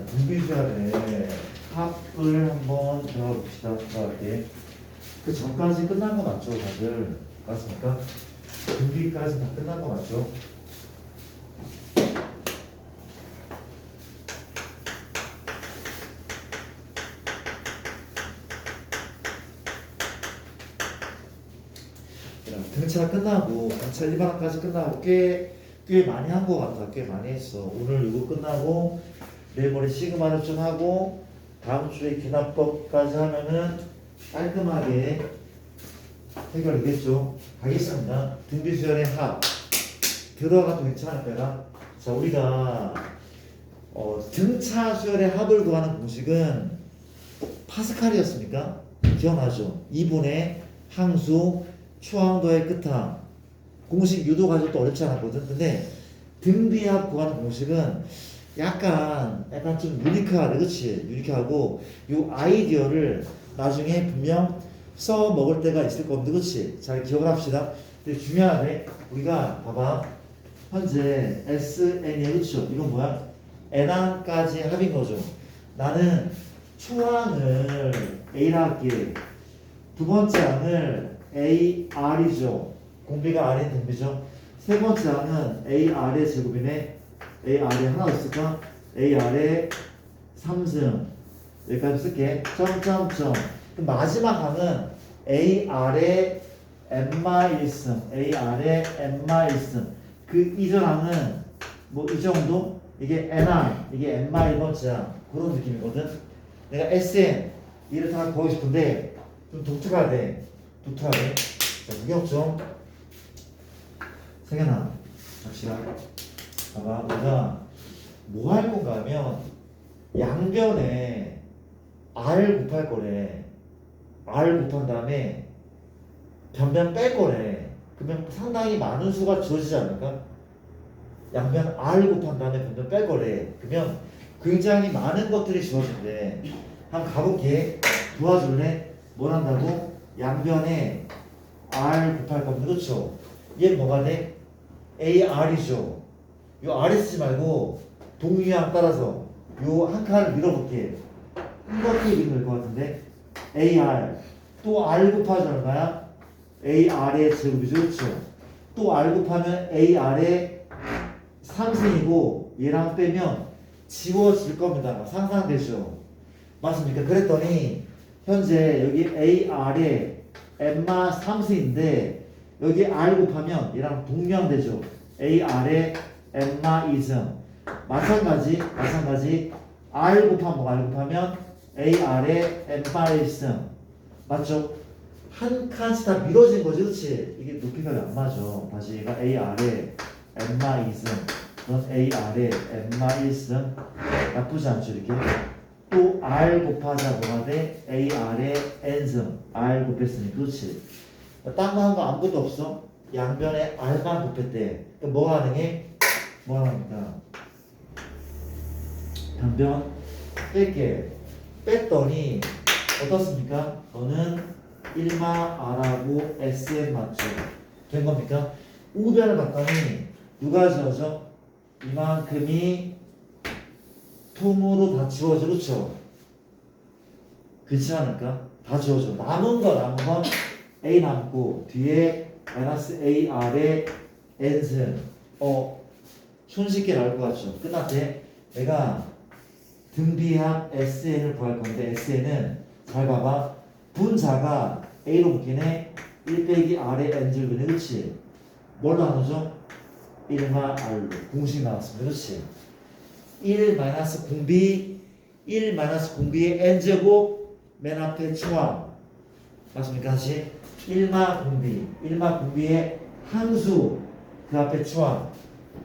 등비수열의 합을 한번 들어가 봅시다. 들어갈게. 그 전까지 끝난 거 맞죠, 다들? 맞습니까? 등비까지 다 끝난 거 맞죠? 등차 끝나고 등차 1반까지 끝나고 꽤 많이 한 거 같아. 꽤 많이 했어. 오늘 이거 끝나고 내일 모레 시그마를 좀 하고 다음 주에 기납법까지 하면은 깔끔하게 해결되겠죠. 가겠습니다. 등비수열의 합 들어가도 괜찮을까요? 자, 우리가 등차 수열의 합을 구하는 공식은 파스칼이었습니까? 기억나죠? 2분의 항수 추항도의 끝항 공식 유도 가지고 또 어렵지 않았거든. 근데 등비합 구하는 공식은 약간 좀 유니크하네, 그렇지? 유니크하고 요 아이디어를 나중에 분명 써 먹을 때가 있을 겁니다, 그렇지? 잘 기억을 합시다. 근데 중요하네. 우리가 봐봐, 현재 SN이 그렇죠? 이건 뭐야? N항까지 합인 거죠. 나는 초항을 A라 할게. 두 번째 항을 AR이죠. 공비가 R인 등비죠. 세 번째 항은 AR의 제곱이네. AR에 하나 있을까? AR의 3승. 여기까지 쓸게. 점점점. 그럼 마지막 항은 AR의 N-1승. AR의 N-1승. 그 이전 항은 뭐 이 정도? 이게 NR, 이게 N-1번째야. 그런 느낌이거든. 내가 SN 이를 다 구하고 싶은데 좀 독특하대. 독특하대. 자, 무격 좀. 생각나. 잠시만. 봐봐. 우리가 뭐 할 건가 하면 양변에 R 곱할 거래. R 곱한 다음에 변변 뺄 거래. 그러면 상당히 많은 수가 주어지지 않을까? 양변 R 곱한 다음에 변변 뺄 거래. 그러면 굉장히 많은 것들이 주어진대. 한번 가볼게. 도와줄래? 뭘 한다고? 양변에 R 곱할 겁니다. 그렇죠? 얘는 뭐가 돼? AR이죠. 요 R 쓰지 말고 동유항 따라서 요 한 칸을 밀어볼게. 이렇게 밀면 될 것 같은데 AR 또 R 곱하면 얼마야? AR의 제곱이죠. 그렇죠? 또 R 곱하면 AR의 3승이고 얘랑 빼면 지워질 겁니다. 상상되죠? 맞습니까? 그랬더니 현재 여기 AR의 M마 3승인데 여기 R 곱하면 얘랑 동명되죠. AR의 M마 2승. 마찬가지 R 곱하면 R 곱하면 AR의 M마 1승. 맞죠? 한 칸씩 다 밀어진 거지, 그렇지? 이게 높이가 안 맞아. 다시 얘가 AR의 M마 2승, 넌 AR의 M마 1승. 나쁘지 않죠, 이렇게? 또 R 곱하자 뭐가 돼? AR의 N승. R 곱했으니, 그렇지? 딴 거 한 거 아무것도 없어? 양변에 R만 곱했대. 그럼 뭐가 가능해? 뭐가 가능합니까? 변변 뺄게. 뺐더니 어떻습니까? 너는 1마 R하고 SM 맞죠? 된 겁니까? 우변을 봤더니 누가 지워져? 이만큼이 통으로 다 지워져. 그렇죠? 그렇지 않을까? 다 지워져. 남은 건 A 남고 뒤에 마이너스 AR의 N승. 손쉽게 나올 것 같죠? 끝났대. 내가 등비합 SN을 구할 건데 SN은 잘 봐봐. 분자가 A로 묶이네. 1 빼기 R의 N제곱이네. 그렇지? 뭘 나누죠? 1마 R로. 공식 나왔습니다. 그렇지? 1 마이너스 공비 1 마이너스 공비의 N제곱 맨 앞에 초항. 맞습니까? 다시 1마 공비의 항수 그 앞에 초항.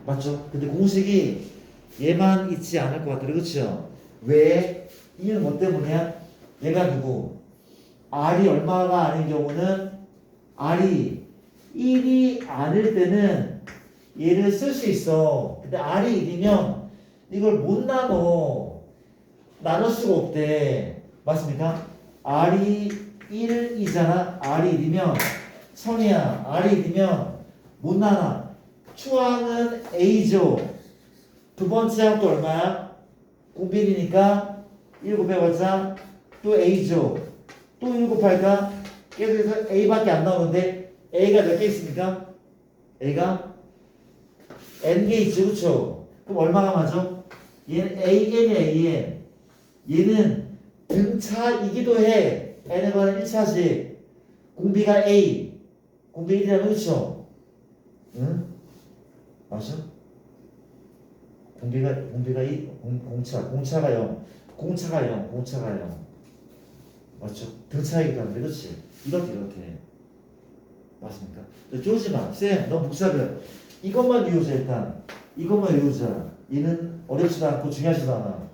맞죠? 근데 공식이 얘만 있지 않을 것 같아요. 그렇죠? 왜? 이는 뭐 때문이야? 얘가 누구? R이 얼마가 아닌 경우는 R이 1이 아닐 때는 얘를 쓸 수 있어. 근데 R이 1이면 이걸 못 나눌 수가 없대. 맞습니까? R이 1이잖아. R이 1이면 선이야. R이 1이면 못 나눠. 추항은 A죠. 두 번째 항도 얼마야? 공비니까 1 곱해봤자 또 A죠. 또 1 곱할까? 계속해서 A밖에 안 나오는데 A가 몇 개 있습니까? A가 N개 있죠. 그쵸? 그럼 얼마가 맞아? 얘는 AN이야. AN. 얘는 등차이기도 해. N에 관한 1차씩. 공비가 A. 공비 1이라면 그쵸? 응? 맞아? 공비가 2, 공차가 0. 공차가 0. 맞죠? 등차이기도 한데, 그치? 이렇게. 맞습니까? 쪼지마. 쌤, 너 복사를. 이것만 외우자, 일단. 이것만 외우자. 얘는 어렵지도 않고 중요하지도 않아.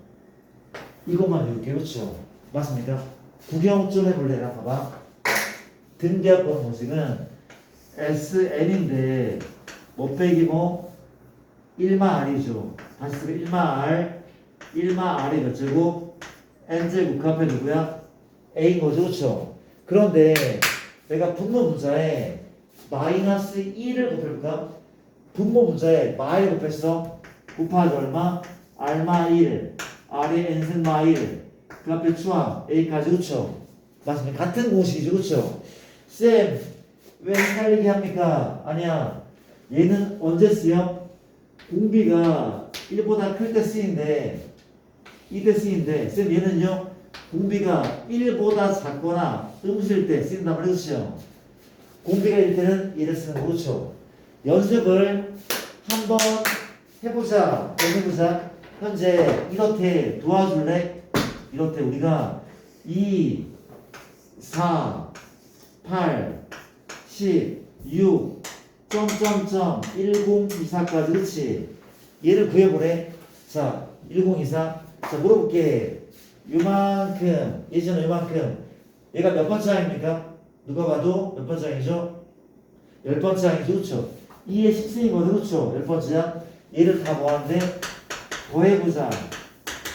이것만 외울게, 그렇죠? 맞습니까? 구경 좀 해볼래? 봐봐. 등비합번 공식은 SN인데 뭐 빼기 뭐 1마 R이죠. 다시 쓰면 1마 R 1마 R이 몇 제곱? N제곱 그 앞에 누구야? A인 거죠, 그렇죠? 그런데 내가 분모 문자에 마이너스 2를 곱해볼까? 분모 문자에 마를 곱했어. 곱하기 얼마? R마 1 R의 N승마 1 그 앞에 추함 A까지, 그쵸? 맞습니다. 같은 공식이죠, 그쵸? 쌤, 왜 헷갈리게 합니까? 아니야. 얘는 언제 쓰여? 공비가 1보다 클 때 쓰인데 이때 쓰인데 쌤 얘는요 공비가 1보다 작거나 음수일 때 쓰인단 말이죠. 공비가 1 때는 얘를 쓰는 거, 그렇죠? 연습을 한번 해보자. 현재 이렇게 도와줄래? 이렇게 우리가 2, 4, 8, 10, 6, 점점점 1024까지, 그렇지? 얘를 구해보래. 자, 1024. 자, 물어볼게. 요만큼, 예전에 요만큼. 얘가 몇 번째 항입니까? 누가 봐도 몇 번째 항이죠? 10번째 항이죠, 그렇죠? 2의 10승이거든, 그렇죠? 10번째야. 얘를 다 모았는데 더해보자.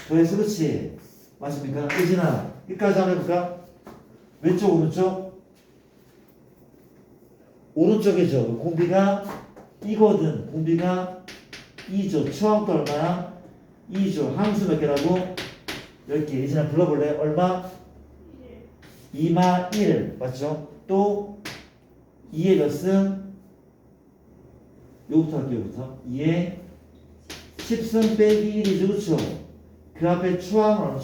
더해서, 그렇지? 맞습니까? 예진아, 여기까지 한번 해볼까? 왼쪽, 오른쪽? 오른쪽이죠. 공비가 이거든. 공비가 2죠. 추함도 얼마야? 2죠. 함수 몇 개라고? 10개. 예진아 불러볼래? 얼마? 2마 1. 맞죠? 또 2의 몇 승? 요부터 할게요. 요부터. 2의 10승 빼기 1이죠. 그렇죠? 그 앞에 추함은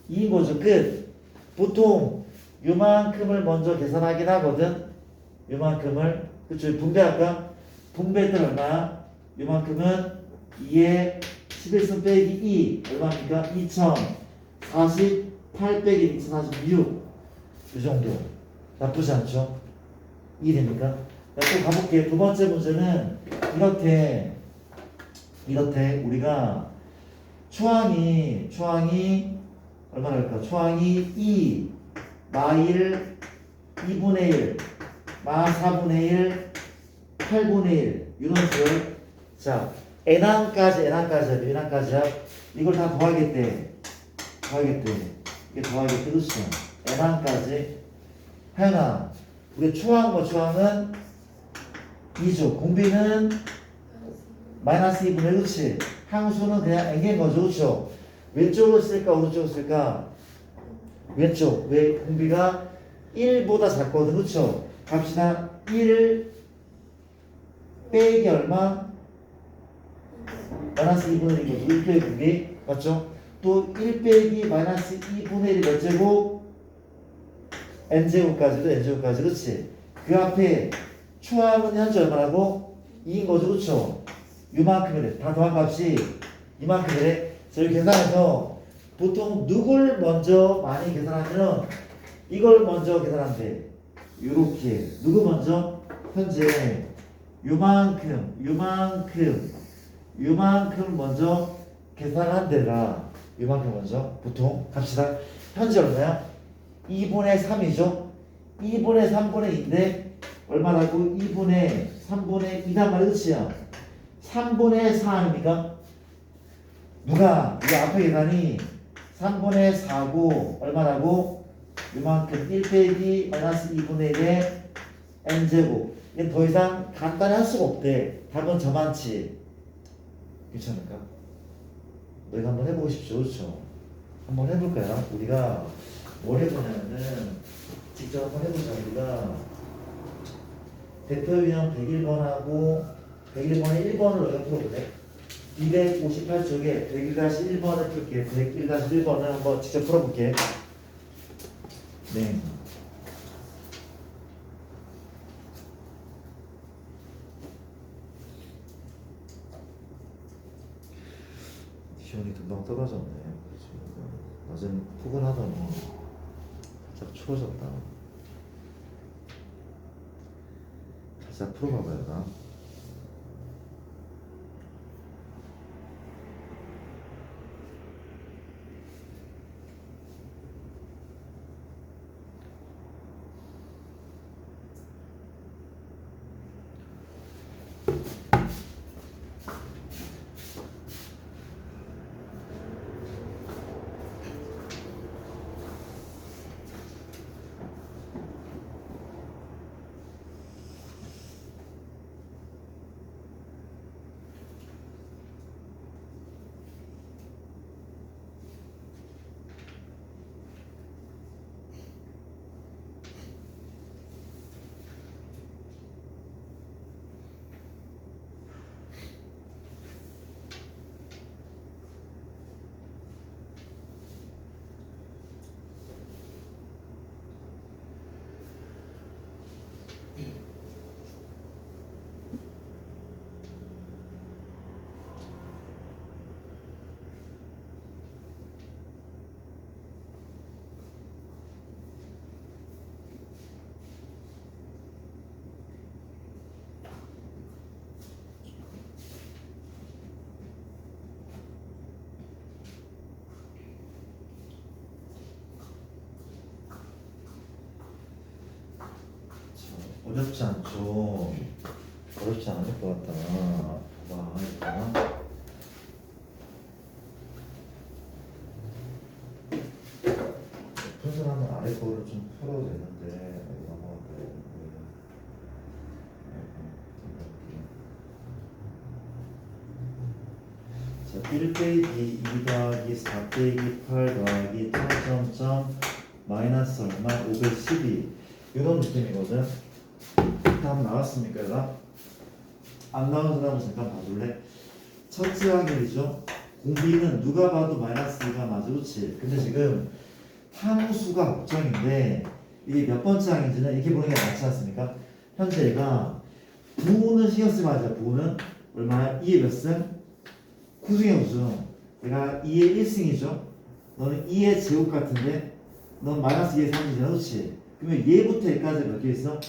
2인 거죠. 끝. 보통 요만큼을 먼저 계산하긴 하거든. 요만큼을. 그쵸? 분배할까? 분배할 때 얼마야? 요만큼은 2의 11승 빼기 2 얼마입니까? 2048 빼기 2046. 이 정도. 나쁘지 않죠? 이해됩니까? 자, 또 가볼게. 두 번째 문제는 이렇게 우리가 초항이 얼마나 할까? 초항이 2 마1 2분의 1 마 4분의 1 8분의 1 이런 식. 자, n항까지야. 이걸 다 더하겠대. 이게 더하겠대. 그렇죠? n항까지. 하연아, 우리 초항은 2죠. 공비는 마이너스 2분의 1, 그렇지? 항수는 그냥 n개인 거죠, 그렇죠? 왼쪽으로 쓸까, 오른쪽으로 쓸까? 왼쪽. 왜? 공비가 1보다 작거든, 그렇죠? 갑시다. 1 빼기 얼마? 마이너스 2분의 1이고 1 빼기 공비, 맞죠? 또 1 빼기 마이너스 2분의 1이 몇 제곱? n제곱까지도 n제곱까지, 그렇지? 그 앞에 추함은 현재 얼마라고? 2인 거죠, 그렇죠? 이만큼이래. 다 더한 값이 이만큼이래. 저희 계산해서 보통 누굴 먼저 많이 계산하면 이걸 먼저 계산한대. 요렇게. 누구 먼저? 현재 요만큼 먼저 계산한대라. 요만큼 먼저. 보통 갑시다. 현재 얼마야? 2분의 3이죠? 2분의 3분의 2인데 얼마라고? 2분의 3분의 2단 말이야, 그치야? 3분의 4 아닙니까? 누가? 이 앞에 계산이 3분의 4고 얼마라고? 요만큼 1 빼기 마이너스 2분의 1의 n제곱. 이게 더 이상 간단히 할 수가 없대. 답은 저만치. 괜찮을까? 내가 한번 해보고 싶죠, 그렇죠? 한번 해볼까요? 우리가 뭘 해보냐면은 직접 한번 해보자. 우리가 대표 유형 101번하고 101번에 1번을 우리가 풀어볼래? 258쪽에 101-1번을 풀게. 101-1번을 한번 직접 풀어볼게. 네. 기온이 금방 떨어졌네. 낮엔 포근하더니 살짝 추워졌다. 살짝 풀어봐봐요. 나. 어렵지 않죠. 어렵지 않을 것 같다. 봐봐, 일단 푼순하면 아래 거를 좀 풀어도 되는데 넘어가도 되는데. 자, 1 빼기 2 더하기 4 빼기 8 더하기 점점점 마이너스 얼마 512 이런 느낌이거든. 답 나왔습니까? 얘가? 안 나온 사람은 잠깐 봐줄래? 첫째 확률이죠. 공비는 누가 봐도 마이너스 2가 맞아, 그렇지? 근데 지금 함수가 걱정인데 이게 몇 번째 항인지는 이렇게 보는 게 낫지 않습니까? 현재 얘가 부호는 신경 쓰지 마자. 부호는 얼마야? 2의 몇 승? 9승의 5승. 얘가 2의 1승이죠. 너는 2의 제곱 같은데 넌 마이너스 2의 3이잖아, 그렇지? 그러면 얘부터 얘까지 몇 개 있어?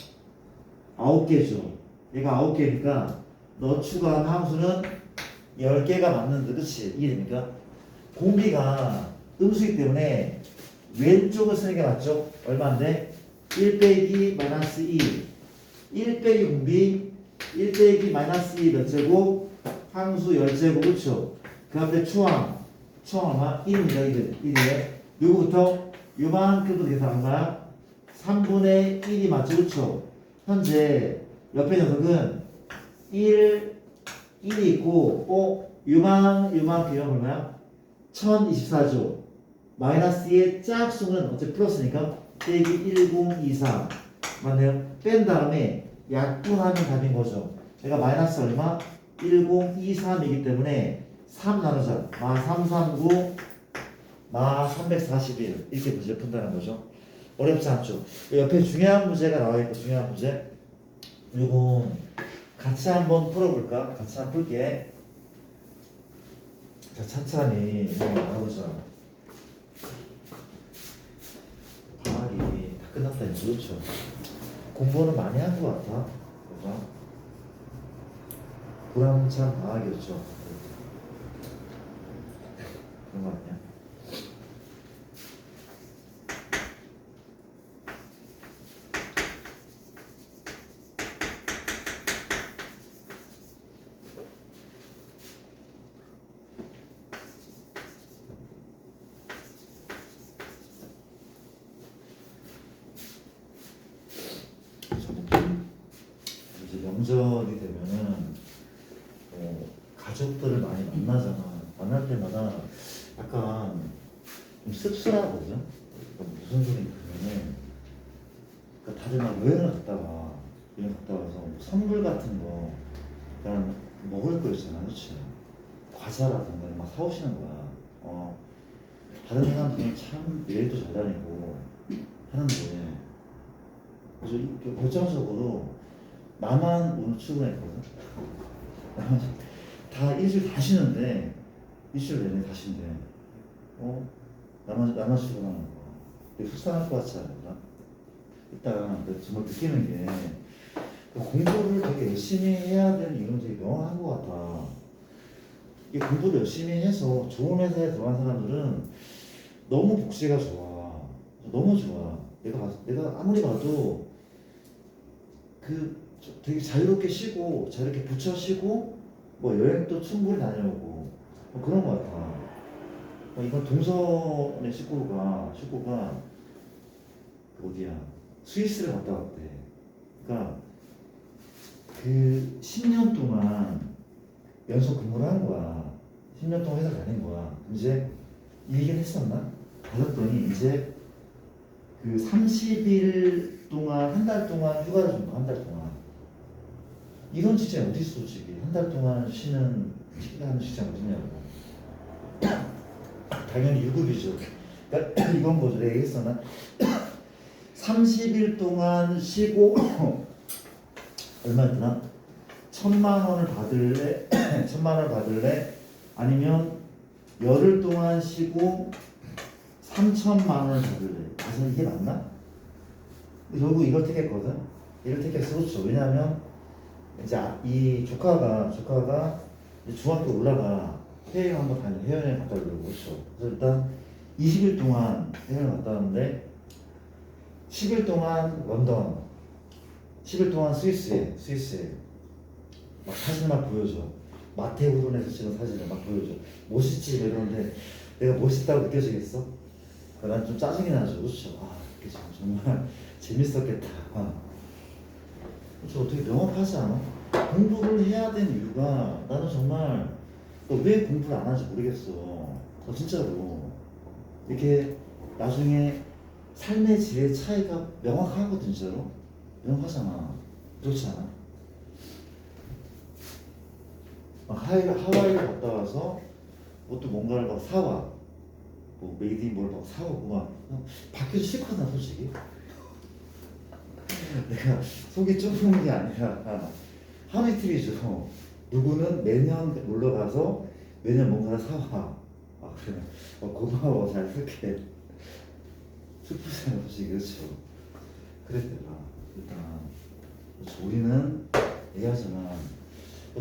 9개죠. 얘가 9개니까 너 추가한 함수는 10개가 맞는데, 그치? 이해됩니까? 공비가 음수이기 때문에 왼쪽을 쓰는 게 맞죠? 얼마인데? 1 빼기 마이너스 2 1 빼기 공비 1 빼기 마이너스 2 몇 제곱? 함수 10제곱, 그쵸? 그 다음에 추함 얼마? 1입니다. 1이에요. 누구부터? 요만큼도 계산 얼마야? 3분의 1이 맞죠, 그쵸? 현재 옆에 녀석은 1, 1이 있고 요만큼 얼마야? 1024죠. 마이너스 2의 짝수는 어차피 플러스니까 빼기 1024 맞네요. 뺀 다음에 약분하면 답인 거죠. 내가 마이너스 얼마? 1023이기 때문에 3 나누자. 마 339, 마 341 이렇게 문제 푼다는 거죠. 어렵지 않죠. 옆에 중요한 문제가 나와있고 중요한 문제 요건 같이 한번 풀어볼까? 같이 한번 풀게. 자, 천천히 한번 알아보자. 방학이 다 끝났다니 그렇죠. 공부는 많이 한 것 같아. 그죠? 보람찬 방학이었죠. 그런 거 아니야? 이제 명절이 되면은 가족들을 많이 만나잖아. 만날 때마다 약간 좀 씁쓸하거든. 그러니까 무슨 소리냐면, 그러니까 다들 막 여행 갔다 와서 뭐 선물 같은 거, 그냥 먹을 거 있잖아, 그렇지? 과자라든가 막 사오시는 거야. 다른 사람들은 참 여행도 잘 다니고 하는데, 그래서 결정적으로 나만 오늘 출근했거든. 다 일주일 다 쉬는데, 일주일 내내 다 쉰대. 나만 출근하는 거야. 되게 속상할 것 같지 않나? 일단 정말 느끼는 게 공부를 되게 열심히 해야 되는 이유는 되게 명확한 것 같아. 이 공부를 열심히 해서 좋은 회사에 들어간 사람들은 너무 복지가 좋아. 너무 좋아. 내가 아무리 봐도 되게 자유롭게 쉬고, 자유롭게 붙여 쉬고, 뭐 여행도 충분히 다녀오고, 뭐 그런 것 같아. 이번 동선의 식구가 어디야? 스위스를 갔다 왔대. 그러니까 그 10년 동안 연속 근무를 한 거야. 10년 동안 회사 다닌 거야. 이제 이 얘기를 했었나? 받았더니 이제 그 30일 동안, 한 달 동안 휴가를 준 거야. 한 달 동안. 이런 직장이 어디 있어, 솔직히. 한 달 동안 쉬는 직장 어디냐고. 당연히 유급이죠. 그러니까 이건 뭐죠? 내가 얘기했었나? 30일 동안 쉬고 얼마였나? 1,000만 원을 받을래? 1,000만 원을 받을래? 아니면 열흘 동안 쉬고 3,000만 원을 받을래? 그래서 이게 맞나? 결국 이걸 택했거든. 이걸 택했어. 그렇죠. 왜냐하면 이제 이 조카가 이제 중학교 올라가 해외여행 한번 다녀. 해외여행 갔다 오려고. 그렇죠. 그래서 일단 20일 동안 해외여행 갔다 왔는데 10일 동안 런던, 10일 동안 스위스에 막 사진 막 보여줘. 마테우론에서 찍은 사진을 막 보여줘. 멋있지 이러는데 내가 멋있다고 느껴지겠어? 난 좀 짜증이 나죠. 그렇죠. 그게 정말 재밌었겠다. 그렇죠. 어떻게 명확하지 않아? 공부를 해야 되는 이유가 나는 정말 왜 공부를 안 하는지 모르겠어. 진짜로 이렇게 나중에 삶의 질의 차이가 명확하거든. 진짜로 명확하잖아. 그렇지 않아? 하와이를 갔다 와서 또 뭔가를 막 사와. 뭐 메이드 인 뭘 막 사오고 막 밖에서 싫거든 솔직히. 내가 속이 좁은 게 아니라 하루 이틀이죠. 누구는 매년 놀러 가서 매년 뭔가를 사와. 그래. 고마워 잘 쓸게. 슬프잖아 솔직히. 그렇죠. 그랬더라. 일단 우리는 얘기하지만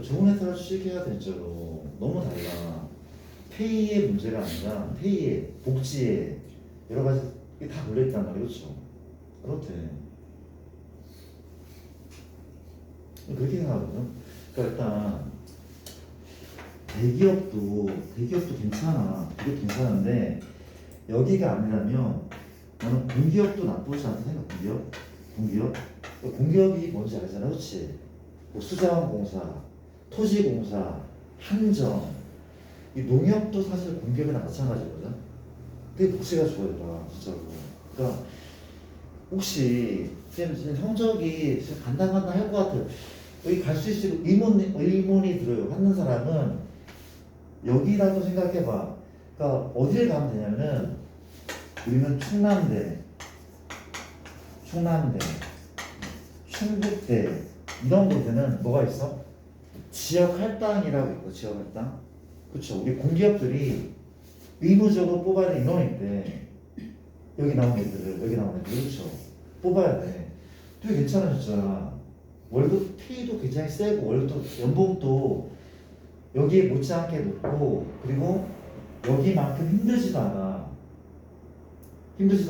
좋은 회사를 취직해야 되죠. 너무 달라. 페이의 문제가 아니라 페이의 복지에 여러 가지 다 걸려있단 말이에요. 그렇죠. 그렇대. 그렇게 생각하거든. 그러니까 일단 대기업도 괜찮아. 되게 괜찮은데 여기가 아니라면 나는 공기업도 나쁘지 않다 생각. 공기업이 뭔지 알잖아. 그렇지. 뭐 수자원공사, 토지공사, 한정, 이 농협도 사실 공기업이랑 마찬가지거든. 되게 복지가 좋아요, 진짜로. 그러니까 혹시 쌤 성적이 간당간당 할 것 같아요. 여기 갈 수 있을 의문이 들어요. 하는 사람은 여기라도 생각해봐. 그러니까 어디를 가면 되냐면은 우리는 충남대, 충북대 이런 곳에는 뭐가 있어? 지역 할당이라고 있고 지역 할당. 그렇죠. 우리 공기업들이 의무적으로 뽑아야 되는 인원이 있대. 여기 나온 애들, 그렇죠. 뽑아야 돼. 되게 괜찮아 진짜. 월급 페이도 굉장히 세고 월급도 연봉도 여기에 못지않게 높고 그리고 여기만큼 힘들지도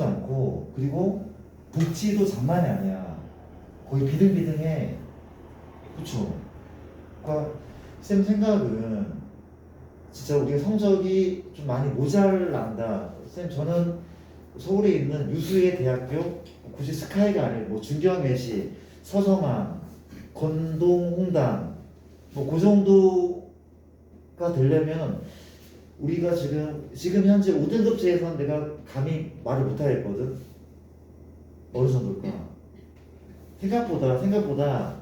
않고 그리고 복지도 장난이 아니야. 거의 비등비등해. 그쵸? 그러니까 쌤 생각은 진짜 우리가 성적이 좀 많이 모자란다. 쌤 저는 서울에 있는 유수의 대학교 굳이 스카이가 아니고 뭐 중경외시, 서성한, 건동, 홍당 뭐 그 정도가 되려면 우리가 지금 현재 5등급제에서는 내가 감히 말을 못하겠거든. 어느 정도일까? 생각보다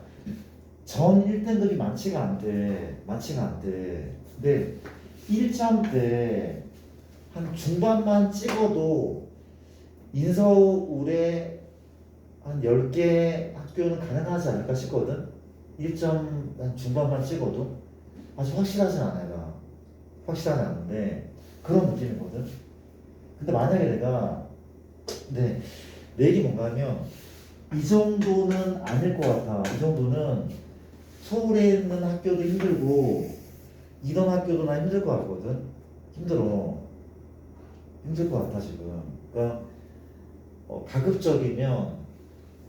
전 1등급이 많지가 않대. 근데 1점 때 한 중반만 찍어도 인서울에 한 10개 학교는 가능하지 않을까 싶거든. 1점 한 중반만 찍어도 아주 확실하진 않아요. 확실하지 않은데 그런 느낌이거든. 근데 만약에 내 얘기 뭔가 하면 이 정도는 아닐 것 같아. 이 정도는 서울에 있는 학교도 힘들고 이런 학교도 나 힘들 것 같거든. 힘들 것 같아 지금. 그러니까 가급적이면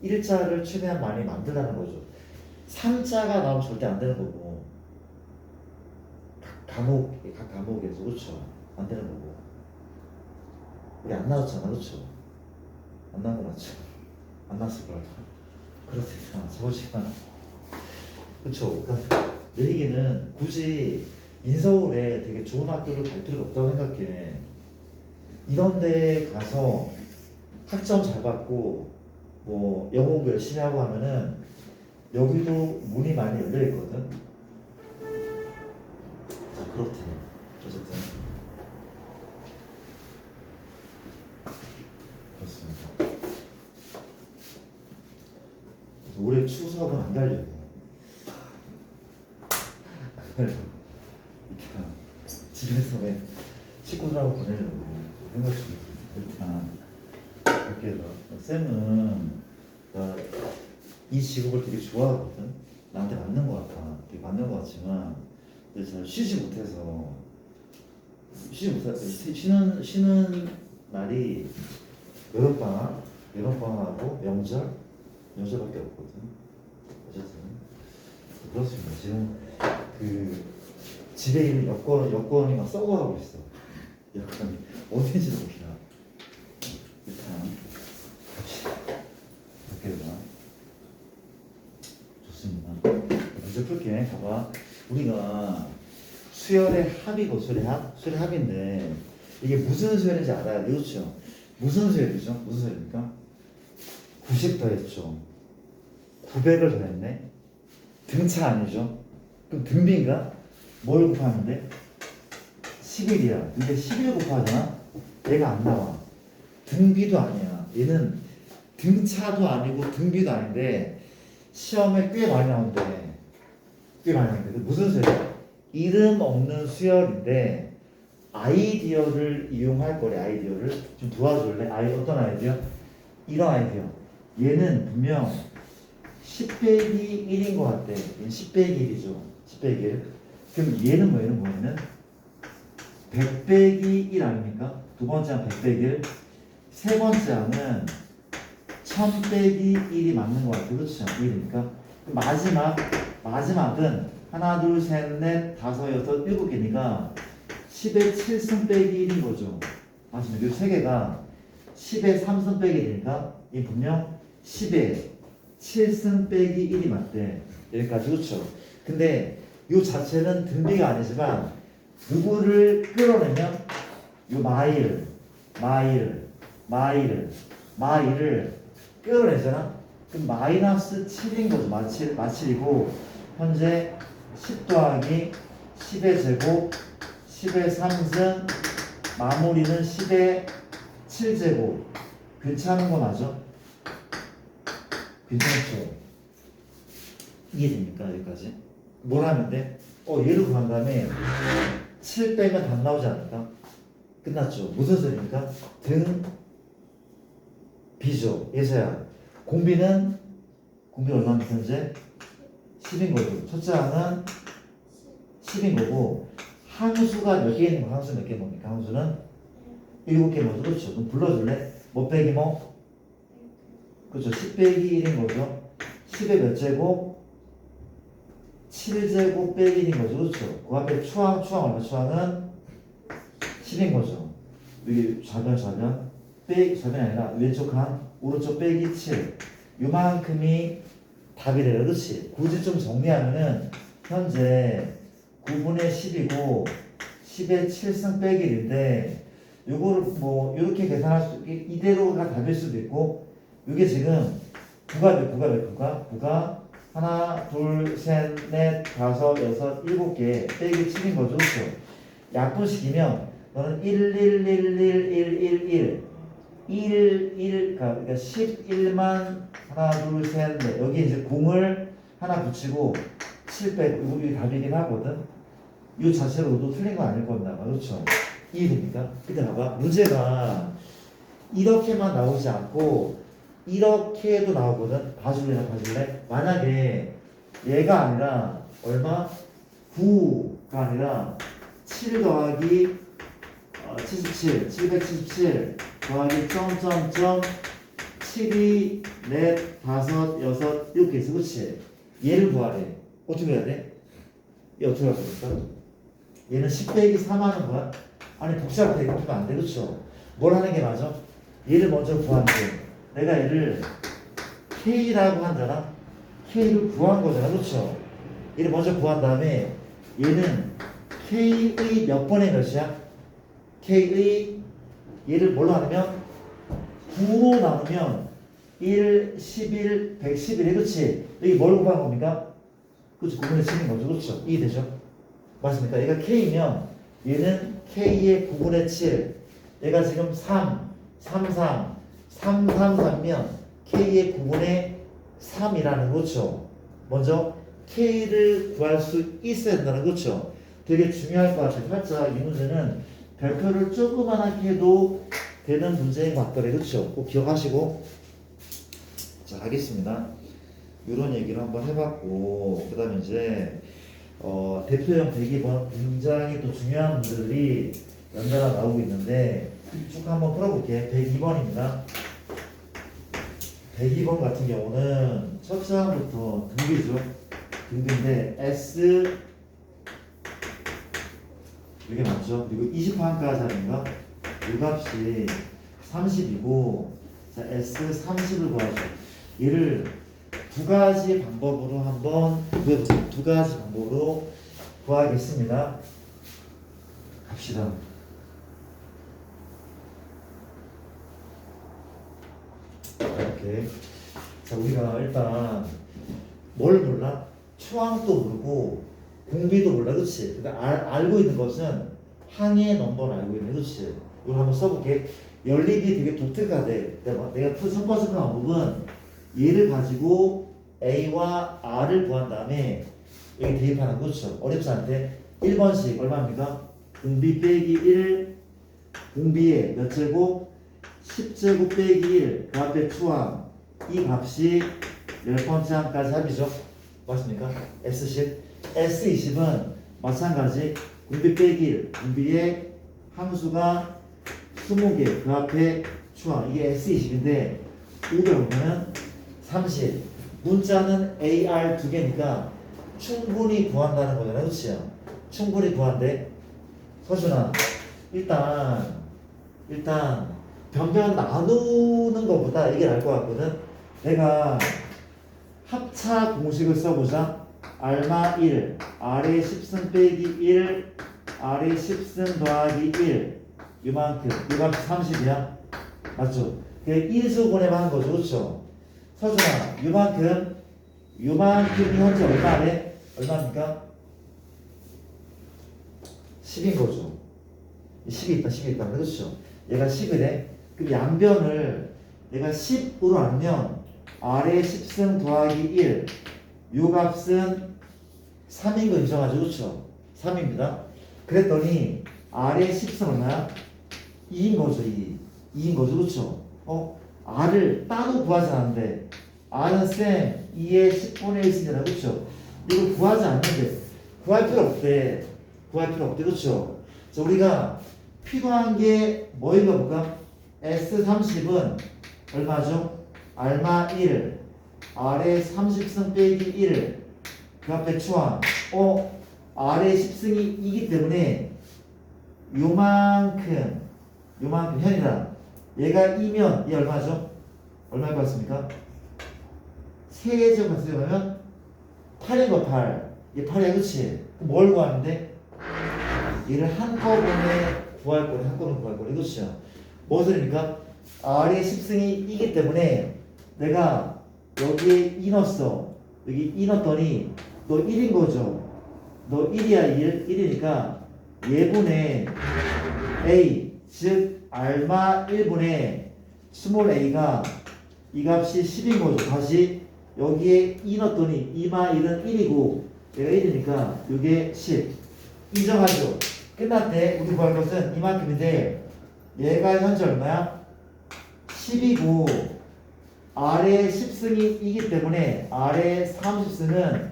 1자를 최대한 많이 만들라는 거죠. 3자가 나오면 절대 안 되는 거고 각 과목에서 그렇죠. 안 되는 거고 우리 안 나왔잖아, 그렇죠? 안 나온 거 맞죠? 안 나왔을 거라도 그렇대요. 서울시간 그렇죠. 그러니까 내 얘기는 굳이 인서울에 되게 좋은 학교를 갈 필요가 없다고 생각해. 이런 데 가서 학점 잘 받고 뭐 영어 공부 열심히 하고 하면은 여기도 문이 많이 열려 있거든. 자, 그렇대. 어쨌든 그렇습니다. 그래서 올해 추후 수업은 안 가려고. 집에서 왜 친구들하고 보내려고 생각 중이야. 일단 그렇게 해서 쌤은 이 직업을 되게 좋아하거든. 나한테 맞는 것 같아. 되게 맞는 것 같지만 근데 잘 쉬는 날이 여름방학하고 명절밖에 없거든. 어쨌든 그렇습니다. 지금 그 집에 있는 여권이 막 썩어가고 있어. 여권이 어딘지도 몰라. 일단 갑시다. 이렇게 봐. 좋습니다. 문제 풀게. 봐봐. 우리가 수열의 합이고 수열의 합인데 이게 무슨 수열인지 알아야 돼. 그렇죠? 무슨 수열이죠? 무슨 수열입니까? 90 더했죠. 900을 더했네. 등차 아니죠? 그럼 등비인가? 뭘 곱하는데? 11이야. 근데 11 곱하잖아? 얘가 안 나와. 등비도 아니야. 얘는 등차도 아니고 등비도 아닌데 시험에 꽤 많이 나온대. 무슨 수열이야? 이름 없는 수열인데 아이디어를 이용할 거래. 아이디어를 좀 도와줄래? 어떤 아이디어? 이런 아이디어. 얘는 분명 10 빼기 1인 것 같대. 얘는 10 빼기 1이죠. 10 빼기 1. 그럼 얘는 뭐예요? 100 빼기 1 아닙니까? 두 번째 항 100 빼기 1. 세 번째 항은 1000 빼기 1이 맞는 것 같아요. 그렇죠? 1이니까. 마지막은 하나, 둘, 셋, 넷, 다섯, 여섯, 일곱 개니까 10의 7승 빼기 1인 거죠. 맞습니다. 이 세 개가 10의 3승 빼기 1이니까 이 분명 10의 7승 빼기 1이 맞대. 여기까지 그렇죠. 근데 이 자체는 등비가 아니지만 누구를 끌어내면 이 마일을 끌어내잖아. 그럼 마이너스 7인 거죠. 마칠이고 현재 10 더하기 10의 제곱 10의 3승 마무리는 10의 7제곱. 괜찮은 거 맞아? 괜찮죠? 이해됩니까? 여기까지? 뭘 하면 돼? 얘를 구한 다음에 7 빼면 답 나오지 않을까? 끝났죠? 무슨 소리입니까? B죠. 예서야. 공비는 얼마입니까? 현재 10인 거고 첫째 항은 10인 거고 항수가 몇 개 있는 거? 항수 몇 개 뭡니까? 항수는 7개 뭐죠? 그렇죠. 그럼 불러줄래? 뭐 빼기 뭐? 그렇죠. 10 빼기 1인 거죠. 10의 몇 제곱? 7제곱 빼기 1인 거죠. 그렇죠. 그 앞에 추항 얼마? 추항은 10인 거죠. 여기 좌변 빼기 아니라 왼쪽 항 오른쪽 빼기 7 요만큼이 답이래요. 그렇지. 굳이 좀 정리하면은 현재 9분의 10이고 10의 7승 빼기 1인데 요거를 뭐 이렇게 계산할 수 이대로가 답일 수도 있고 이게 지금 부가 하나 둘셋넷 다섯 여섯 일곱 개 빼기 7인 거죠. 그렇죠? 약분시키면 너는 1 1 1 1 1 1 1 그러니까 11만 하나 둘셋넷 여기 이제 공을 하나 붙이고 7 빼고 이게 답이긴 하거든. 이 자체로도 틀린 건 아닐 겁니다. 그렇죠? 이해됩니까? 근데 봐봐 문제가 이렇게만 나오지 않고 이렇게도 나오거든. 봐줄래? 만약에 얘가 아니라 얼마? 9가 아니라 7 더하기 77 777 더하기 점점점 7이 넷 다섯 여섯 이렇게 있어. 그렇지? 얘를 구하래. 어떻게 해야 돼? 얘 어떻게 할 겁니까? 얘는 10 빼기 3 하는 거야? 아니 복잡하게 이렇게 하면 안 돼. 그렇죠? 뭘 하는 게 맞아? 얘를 먼저 구하는데 내가 얘를 K라고 한잖아? K를 구한 거잖아. 그렇죠? 얘를 먼저 구한 다음에 얘는 K의 몇 번의 몇이야? K의 얘를 뭘로 나누면 9로 나누면 1, 11, 111에 그렇지? 여기 뭘 구한 겁니까? 그렇죠? 9분의 7인 거죠. 그렇죠? 이해되죠? 맞습니까? 얘가 K면 얘는 K의 9분의 7 얘가 지금 3, 3면 K의 9분의 3이라는 거죠. 먼저 K를 구할 수 있어야 된다는 거죠. 되게 중요할 것 같아요. 살짝 이 문제는 별표를 조그만하게 해도 되는 문제인 것 같더래요. 그렇죠? 꼭 기억하시고. 자, 알겠습니다. 이런 얘기를 한번 해봤고 그 다음에 이제 대표형 102번 굉장히 또 중요한 문제들이 연달아 나오고 있는데 쭉 한번 풀어볼게. 102번입니다. 102번 같은 경우는 첫 장부터 등비죠. 등비인데 S 이게 맞죠? 그리고 20판까지 하는가? 이 값이 30이고 자 S 30을 구하죠. 얘를 두 가지 방법으로 한번 두 가지 방법으로 구하겠습니다. 갑시다. 이렇게 자 우리가 일단 뭘 몰라? 초항도 모르고 공비도 몰라. 그렇지? 그러니까 알고 있는 것은 항의 넘버를 알고 있는. 그렇지? 이걸 한번 써볼게. 연립이 되게 독특하대. 내가 첫 번째 방법은 얘를 가지고 A와 R을 구한 다음에 여기 대입하는 거죠. 어렵지 않대. 1번씩 얼마입니까? 공비 빼기 1 공비에 몇 제곱? 10제곱 빼기 1 그 앞에 추함 이 값이 열 번째 항까지 합이죠. 맞습니까? S10 S20은 마찬가지 공비 빼기 1 공비에 함수가 20개 그 앞에 추함 이게 S20인데 이걸 보면은 30 문자는 AR 두 개니까 충분히 구한다는 거잖아요. 그렇죠? 충분히 구한대. 서준아 일단 변변 나누는 것보다 이게 나을 것 같거든. 내가 합차 공식을 써보자. 알마 1 R의 10승 빼기 1 R의 10승 더하기 1 이만큼 이 값이 30이야. 맞죠? 그게 1수분해만 하는 거죠. 그렇죠? 서준아 요만큼이 현재 얼마래? 얼마입니까? 10인 거죠. 10이 있다. 그렇죠? 얘가 10이래. 그럼 양변을 내가 10으로 하면 R의 10승 더하기 1 요 값은 3인 거 인정하죠? 그렇죠? 3입니다. 그랬더니 R의 10승 얼마야? 2인 거죠. 2인 거죠. 그렇죠? R을 따로 구하지 않는데 R은 쌤 2의 10분의 1승이잖아. 그렇죠? 이걸 구하지 않는데 구할 필요 없대. 그렇죠? 자, 우리가 필요한 게 뭐인가 볼까? S30은 얼마죠? 알마 1 R의 30승 빼기 1 그 앞에 추함 R의 10승이 이기 때문에 요만큼 현이다. 얘가 2면 얘 얼마죠? 얼마일 것 같습니까? 3제곱 같은 경우면 8인 거 8. 얘 8이야. 그치? 그럼 뭘 구하는데? 얘를 한꺼번에 구할 거래. 한꺼번에 구할 거래. 그렇죠? 무엇입니까? R의 10승이 이기 때문에 내가 여기에 2 넣었어. 여기 2 넣었더니 너 1인 거죠? 너 1이야 1이니까 예분의 A 즉 알마 1분의 스몰 a가 이 값이 10인 거죠. 다시 여기에 2 넣었더니 2마 1은 1이고 얘가 1이니까 이게 10 인정하죠? 끝났대. 우리 구할 것은 이만큼인데 얘가 현재 얼마야? 10이고 R의 10승이 이기 때문에 R의 30승은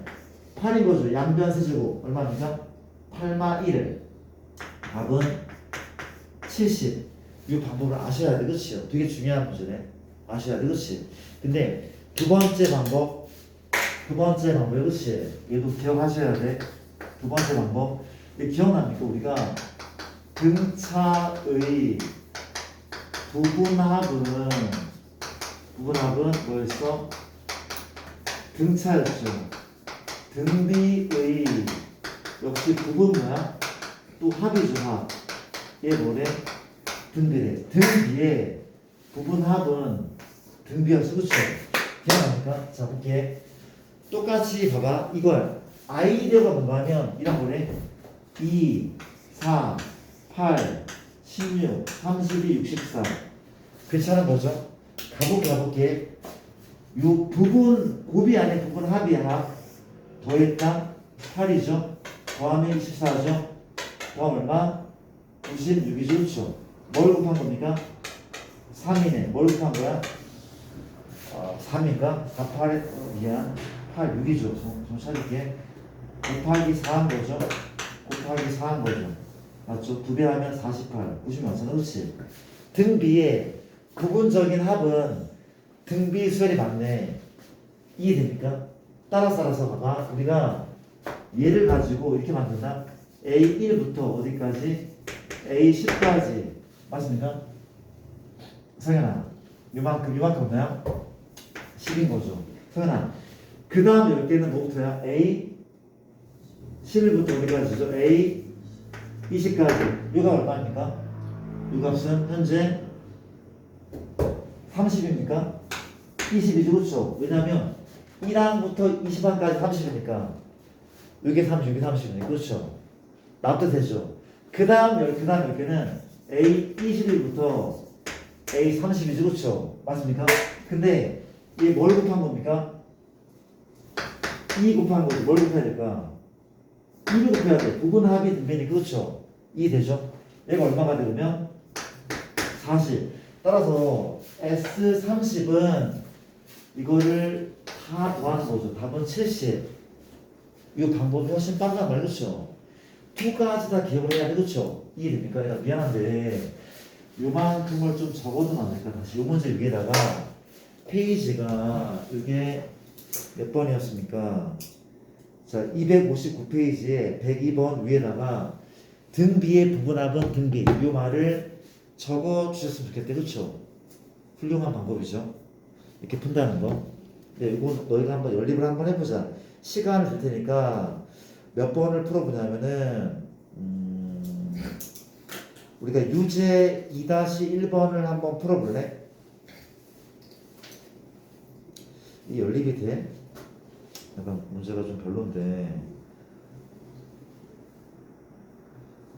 8인 거죠. 양변 세제곱 얼마입니까? 8마 1을 답은 70. 이 방법을 아셔야 돼. 그렇죠? 되게 중요한 문제네. 아셔야 돼. 그렇지? 근데 두 번째 방법 그렇지? 얘도 기억하셔야 돼. 두 번째 방법 기억납니까? 우리가 등차의 부분합은 뭐였어? 등차였죠. 등비의 역시 부분 뭐야? 또 합이죠. 합. 얘 뭐래? 등비래. 등비의 부분합은 등비였어. 그쵸? 기억납니까? 자 볼게. 똑같이 봐봐. 이걸 아이디어가 뭔가 하면 이런 거래. 2, 4, 8, 16, 32, 64 괜찮은 거죠? 가볼게. 요 부분 곱이 아닌 부분 합이야. 합. 더했다 8이죠. 더하면 24죠. 더하면 얼마? 96이죠. 그렇죠? 뭘 곱한 겁니까? 3이네. 뭘 곱한 거야? 3인가? 4, 8에 미안 8, 6이죠. 좀 찾을게. 곱하기 4한 거죠. 곱하기 4한 거죠. 맞죠? 2배 하면 48. 90 맞잖아. 그렇지? 등비의 부분적인 합은 등비 수열이 맞네. 이해됩니까? 따라서 봐봐. 우리가 얘를 가지고 이렇게 만든다. A1부터 어디까지? A10까지. 맞습니까? 성현아, 요만큼 뭐야? 10인 거죠. 성현아, 그 다음 10개는 뭐부터야? A11부터 어디까지죠? A20까지. 요가 얼마입니까? 요 값은 현재 30입니까? 20이죠. 그렇죠? 왜냐면 1항부터 20항까지 30이니까 이게 30, 이게 30이니까 그렇죠? 납득되죠? 그 다음 10개는 A21부터 A30이죠. 그렇죠? 맞습니까? 근데 이게 뭘 곱한 겁니까? 2 곱한 거지. 뭘 곱해야 될까? 2를 곱해야 돼. 부분 합이 등비니까 그렇죠? 2 되죠? 얘가 얼마가 되면 40. 따라서 S30은 이거를 다 더하는 거죠. 답은 70. 이 방법이 훨씬 빠르단 말이죠. 그렇죠? 두 가지 다 기억을 해야 돼. 그렇죠? 이해됩니까? 야, 미안한데 요만큼을 좀 적어두면 안 될까? 다시 요 문제 위에다가 페이지가 이게 몇 번이었습니까? 자, 259페이지에 102번 위에다가 등비의 부분합은 등비 요 말을 적어 주셨으면 좋겠대. 그렇죠? 훌륭한 방법이죠. 이렇게 푼다는 거. 네, 이거 너희가 한번 연립을 한번 해보자. 시간을 줄 테니까 몇 번을 풀어보냐면은 우리가 유제 2-1번을 한번 풀어볼래? 이 연립이 돼? 약간 문제가 좀 별론데.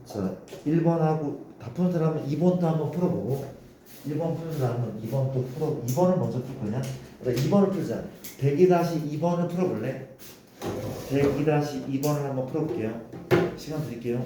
자, 1번하고 다 푸는 사람은 2번도 한번 풀어보고 1번 푸는 사람은 2번 또 풀어 2번을 먼저 풀 거냐? 그러니까 2번을 풀자. 102-2번을 풀어볼래? 102-2번을 한번 풀어볼게요. 시간 드릴게요.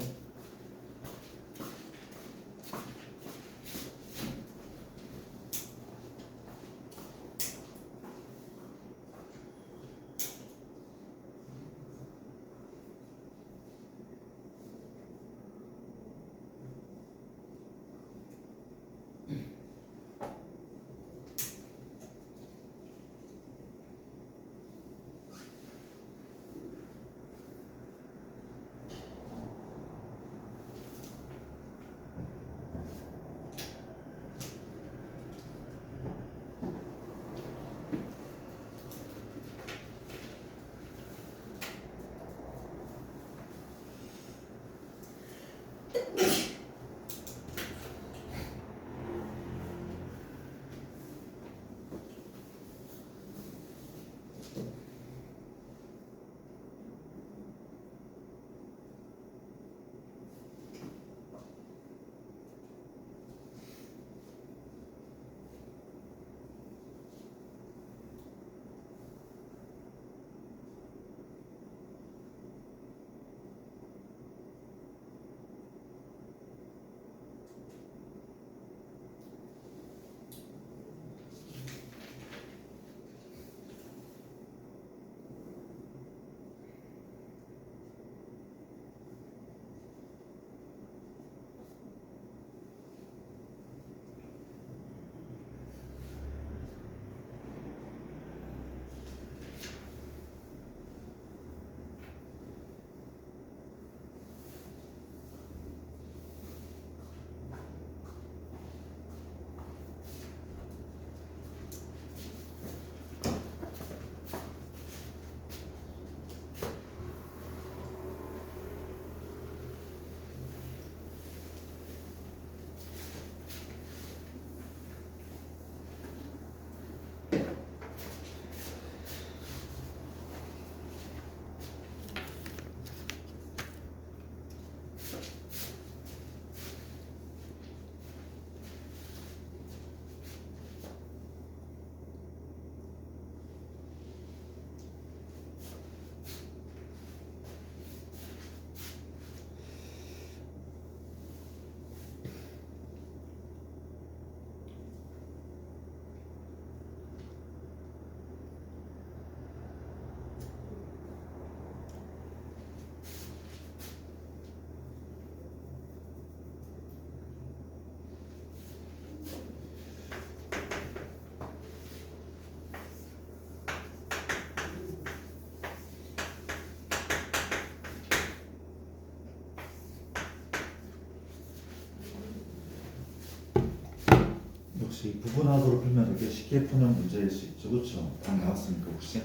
그렇지. 부분합으로 풀면 되게 쉽게 푸는 문제일 수 있죠. 그렇죠. 다 나왔으니까 혹시.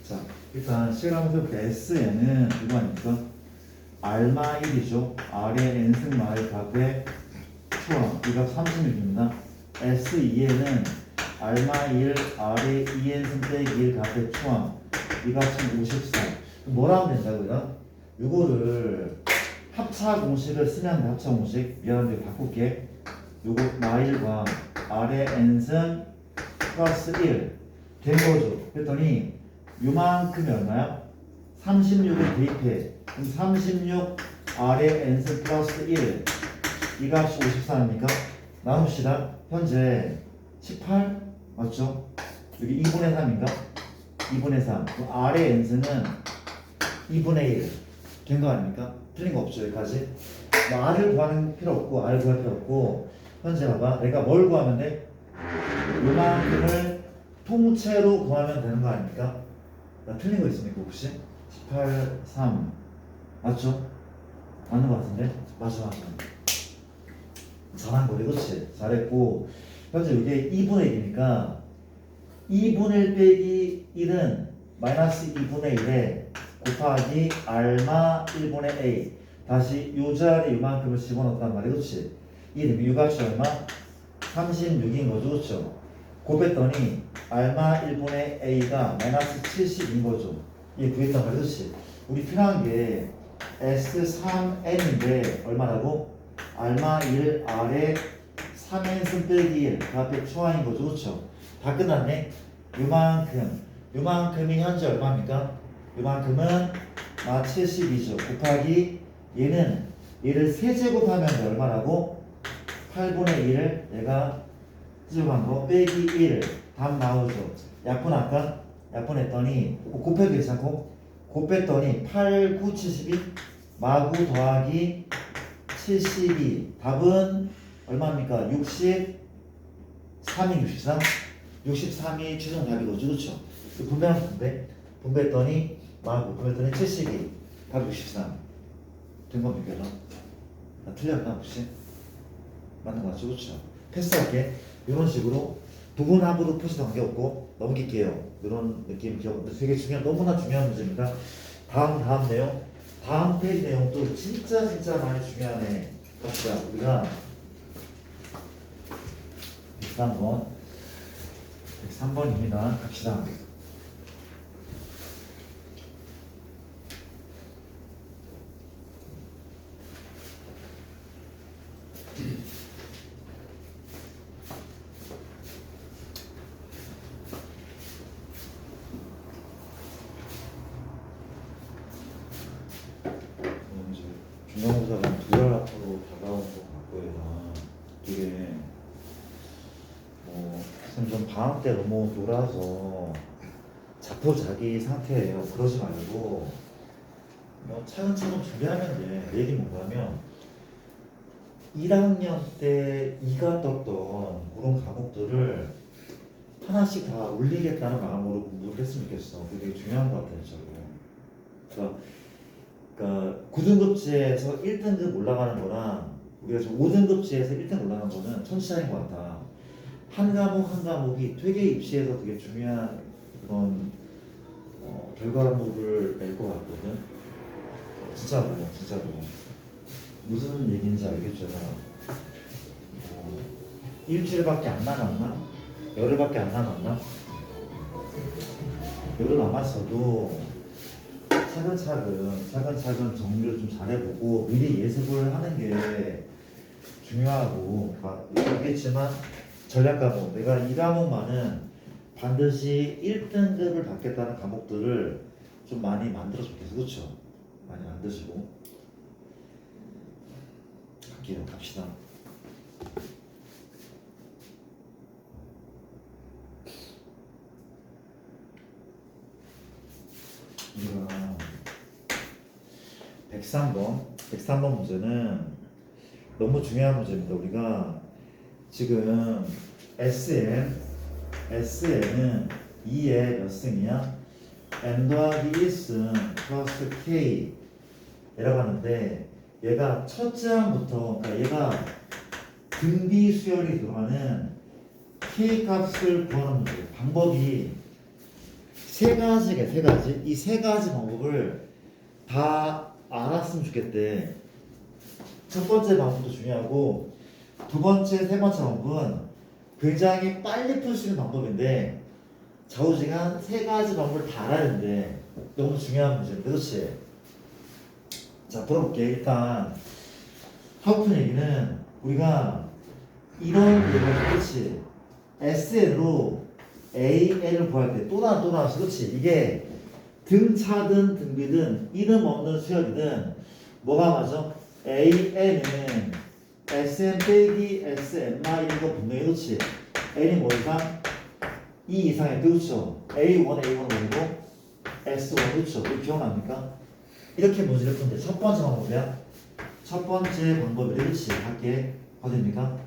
자, 일단 실감해볼게. S에는 이거 아닙니까? R마 1이죠. R의 n승 마일 값의 초항. 이가 36입니다. S2에는 R마 1, R의 2n승 빼기 1 값의 초항. 이 값은 54. 뭐라 하면 된다고요? 이거를 합차 공식을 쓰면 돼. 합차 공식. 미안한데 바꿀게. 요거 마일과 R의 n승 플러스 1 된 거죠. 그랬더니 요만큼이 얼마야? 36을 대입해. 그럼 36 R의 n승 플러스 1 이 값이 54입니까? 나눕시다. 현재 18 맞죠? 여기 2분의 3인가? 2분의 3 R의 n승은 2분의 1 된 거 아닙니까? 틀린 거 없죠 여기까지. 뭐 R을 구하는 필요 없고 R 구할 필요 없고 현재 봐봐 내가 뭘 구하면 돼? 요만큼을 통째로 구하면 되는 거 아닙니까? 나 틀린 거 있습니까 혹시? 18, 3 맞죠? 맞는 거 같은데? 맞아 잘한 거래 그렇지? 잘했고 현재 이게 2분의 1이니까 2분의 1 빼기 1은 마이너스 2분의 1에 곱하기 R마 1분의 A 다시 요 자리에 이만큼을 집어넣었단 말이야 그렇지? 이 값이 얼마? 36인 거죠 그렇죠? 곱했더니 R마 1분의 A가 마이너스 70인 거죠. 이게 구했단 말이야 그렇지? 우리 필요한 게 S3N인데 얼마라고? R마 1 R의 3n승 빼기 1 그 앞에 초항인 거죠 그렇죠? 다 끝났네? 요만큼이 현재 얼마입니까? 요만큼은 72죠. 곱하기 얘를 세제곱하면 얼마라고? 8분의 1을 내가 세제곱한 거 빼기 1 답 나오죠. 약분할까? 약분했더니 곱해도 괜찮고 곱했더니 8, 9, 72 마구 더하기 72 답은 얼마입니까? 63이 63? 63이 최종 답이거죠 그렇죠? 분배하면 분배했더니 마구 분배했더니 72 답 63 된 겁니까? 나 틀렸나 혹시? 맞는 거 같죠 그렇죠? 패스할게. 이런 식으로 부분합으로 푸시도 관계없고 넘길게요. 이런 느낌 기억 되게 너무나 중요한 문제입니다. 다음 내용 다음 페이지 내용도 진짜 많이 중요하네. 갑시다. 우리가 103번입니다. 갑시다. 중간고사가 두 달 앞으로 다가온 것 같고요. 되게 지금 좀 방학 때 너무 놀아서 자포자기 상태예요. 그러지 말고 차근차근 준비하면 돼. 내 얘기 뭐냐면 1학년 때 2가 떴던 그런 과목들을 하나씩 다 올리겠다는 마음으로 공부를 했으면 좋겠어. 그게 되게 중요한 것 같아요. 저는. 그러니까 9등급제에서 1등급 올라가는 거랑 우리가 지금 5등급제에서 1등 올라가는 거는 천차인 것 같아. 한 과목이 되게 입시에서 되게 중요한 그런 결과물을 낼 것 같거든. 진짜로. 무슨 얘기인지 알겠죠? 일주일밖에 안 남았나? 열흘밖에 안 남았나? 열흘 남았어도 차근차근 정리를 좀 잘해보고 미리 예습을 하는 게 중요하고 얘기했지만 전략 과목 내가 이 과목만은 반드시 1등급을 받겠다는 과목들을 좀 많이 만들어 좋겠어 그렇죠? 많이 만드시고 갈게요. 갑시다. 우리가 103번 문제는 너무 중요한 문제입니다. 우리가 지금 SN은 2의 몇 승이야? n 더하기 1승 플러스 k 이라고 하는데 얘가 첫째 항부터 그러니까 얘가 등비 수열이 들어가는 K 값을 구하는 문제. 방법이 세 가지가 세 가지. 이 세 가지 방법을 다 알았으면 좋겠대. 첫 번째 방법도 중요하고 두 번째, 세 번째 방법은 굉장히 빨리 풀 수 있는 방법인데 좌우지간 세 가지 방법을 다 알아야 되는데 너무 중요한 문제인데 그렇지? 자, 들어볼게. 일단 하고픈 얘기는 우리가 이런 예를 그렇지? SN으로 AN을 구할 때 또 나와서 그렇지? 이게 등차든 등비든 이름 없는 수열이든 뭐가 맞아? AN은 SN 빼기 SN마이인 거 분명히 그렇지? N이 뭐 이상? 2 이상의 그렇죠? A1 원이고 S1 그렇죠? 이거 기억납니까? 이렇게 문제를 푸는데 첫 번째 방법이야. 첫 번째 방법이 그렇지? 할게 어딥니까?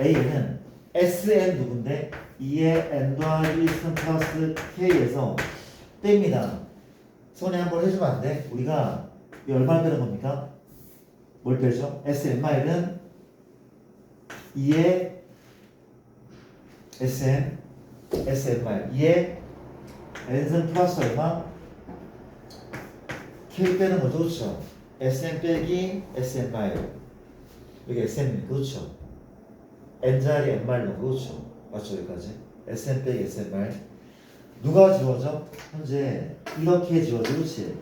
A는 SN 누군데 2의 N 더하기 1승 플러스 K에서 뺍니다. 손에 한번 해주면 안 돼? 우리가 이 얼마 빼는 겁니까? 뭘 빼죠? SN-은 2의 SN 2의 N승 플러스 얼마? K 빼는 거죠, 그렇죠? SN 빼기 SN 여기 SN 그렇죠? N자리 N 넣은 거 그렇죠? 맞죠? 여기까지 SN 빼기 SN 누가 지워져? 현재 이렇게 지워져, 그렇지?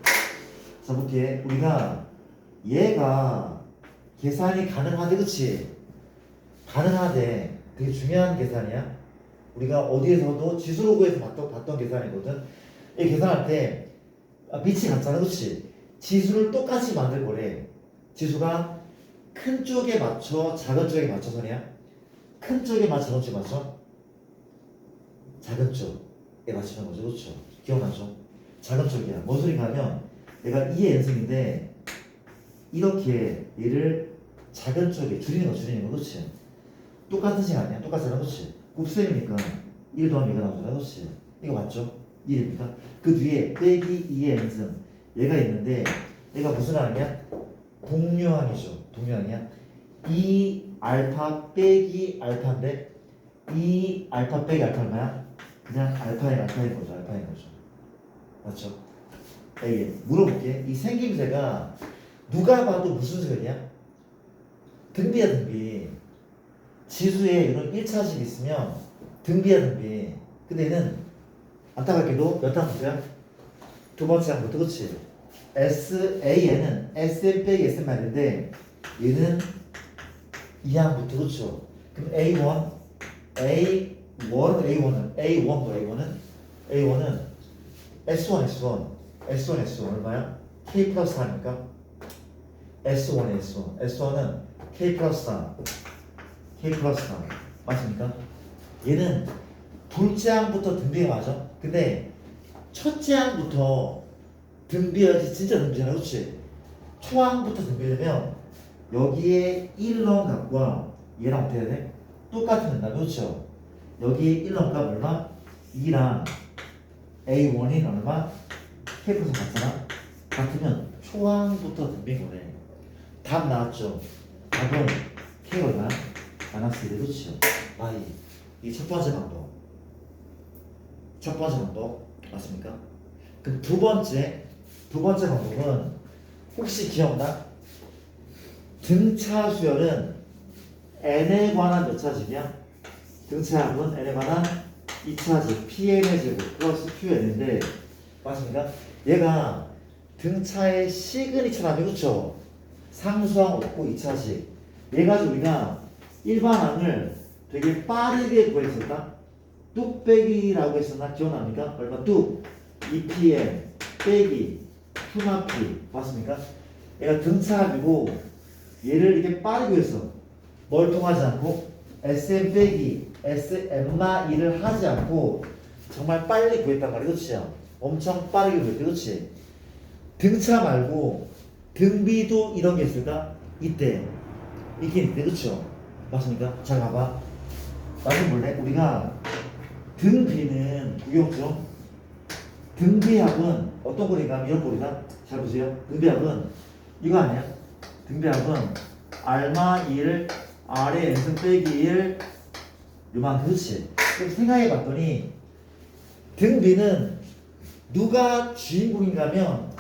자, 볼게. 우리가 얘가 계산이 가능하대, 그렇지? 가능하대. 되게 중요한 계산이야. 우리가 어디에서도 지수로 구해서 봤던 계산이거든. 이 계산할 때 빛이 같잖아, 그렇지? 지수를 똑같이 만들 거래. 지수가 큰 쪽에 맞춰 작은 쪽에 맞춰서냐? 큰 쪽에 맞춰 작은 쪽에 맞춰? 작은 쪽에 맞추는 거죠, 그렇죠? 기억나죠? 작은 쪽이야. 뭔 소리가 하면 내가 2의 n승인데 이렇게 얘를 작은 쪽에 줄이는 거, 그렇지? 똑같은 시간이야, 똑같잖아, 그렇지? 곱셈이니까 1 더하면 2가 나오잖아, 그렇지? 이거 맞죠? 1입니까? 그 뒤에 빼기 2의 n승 얘가 있는데 얘가 무슨 항이야? 동류항이죠. 동류항이야. 2 알파 빼기 알파인데 2 알파 빼기 알파 얼마야? 그냥 알파인 거죠. 맞죠? A 물어볼게. 이 생김새가 누가 봐도 무슨 수열이야? 등비야, 등비. 지수에 이런 1차식 있으면 등비야, 등비. 근데 얘는 안타깝게도 몇 항부터야? 두 번째 항부터, 그렇지? SAN은 SM 빼기 SM인데 얘는 2항부터, 그렇죠? 그럼 A1은 S1 얼마야? K 플러스 4니까 S1은 K 플러스 4 맞습니까? 얘는 둘째 항부터 등비가 맞아. 근데 첫째 항부터 등비여야지 진짜 등비잖아, 그렇지? 초항부터 등비되면 여기에 1 넣은 값과 얘랑 어떻게 해야 돼? 똑같은 된다, 그렇죠? 여기에 1 넣은 값 얼마? 2랑 A1이 얼마? K 플러스 같잖아? 같으면 초항부터 등비인 거네. 답 나왔죠? 답은 K 얼마야? 마이너스 1, 그렇죠? Y. 이 첫 번째 방법 맞습니까? 그럼 두 번째 방법은 혹시 기억나? 등차 수열은 n에 관한 몇 차식이야? 등차합은 n에 관한 2차식 pn의 제곱 플러스 qn인데 맞습니까? 얘가 등차의 시그니처라면 그렇죠? 상수항 없고 2차식 얘 가지고 우리가 일반항을 되게 빠르게 구했었다? 뚝배기라고 했었나? 기억납니까? 얼마? 뚝 2pn 빼기 q마 p 맞습니까? 얘가 등차합이고 얘를 이렇게 빠르게 구했어. 뭘 통하지 않고 SM 빼기 SM마 1을 하지 않고 정말 빨리 구했단 말이야, 그렇지? 엄청 빠르게 구했대, 그렇지? 등차 말고 등비도 이런 게 있을까? 이때 있긴 있대, 그렇죠? 맞습니까? 잘 봐봐. 나좀 볼래? 우리가 등비는 구경 좀. 등비합은 어떤 거리가? 이런 거리가? 잘 보세요. 등비합은 이거 아니야? 등비합은 R마 1 R의 n승 빼기 1 요만 그렇지? 그래서 생각해 봤더니 등비는 누가 주인공인가 하면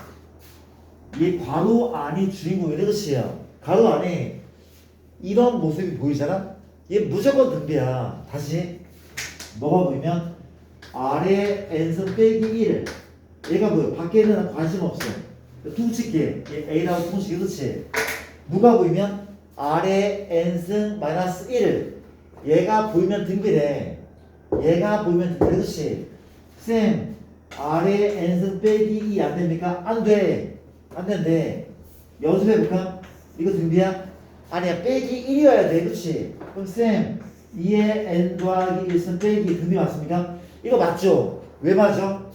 이 괄호 안이 주인공이래. 그치요? 괄호 안에 이런 모습이 보이잖아? 얘 무조건 등비야. 다시 뭐가 보이면 아래 n승 빼기 1. 얘가 뭐야? 밖에는 관심 없어. 퉁칠게. 얘 A라고 퉁치게. 그치? 누가 보이면 아래 n승 마이너스 1. 얘가 보이면 등비래. 얘가 보이면 등비래. 그치? 쌤, 아래 n승 빼기 2 안 됩니까? 안 돼. 안 된대. 연습해볼까? 이거 등비야? 아니야, 빼기 1이어야 돼. 그치? 그럼 쌤, 2에 n 더하기 1승 빼기 등비 맞습니까? 이거 맞죠? 왜 맞아?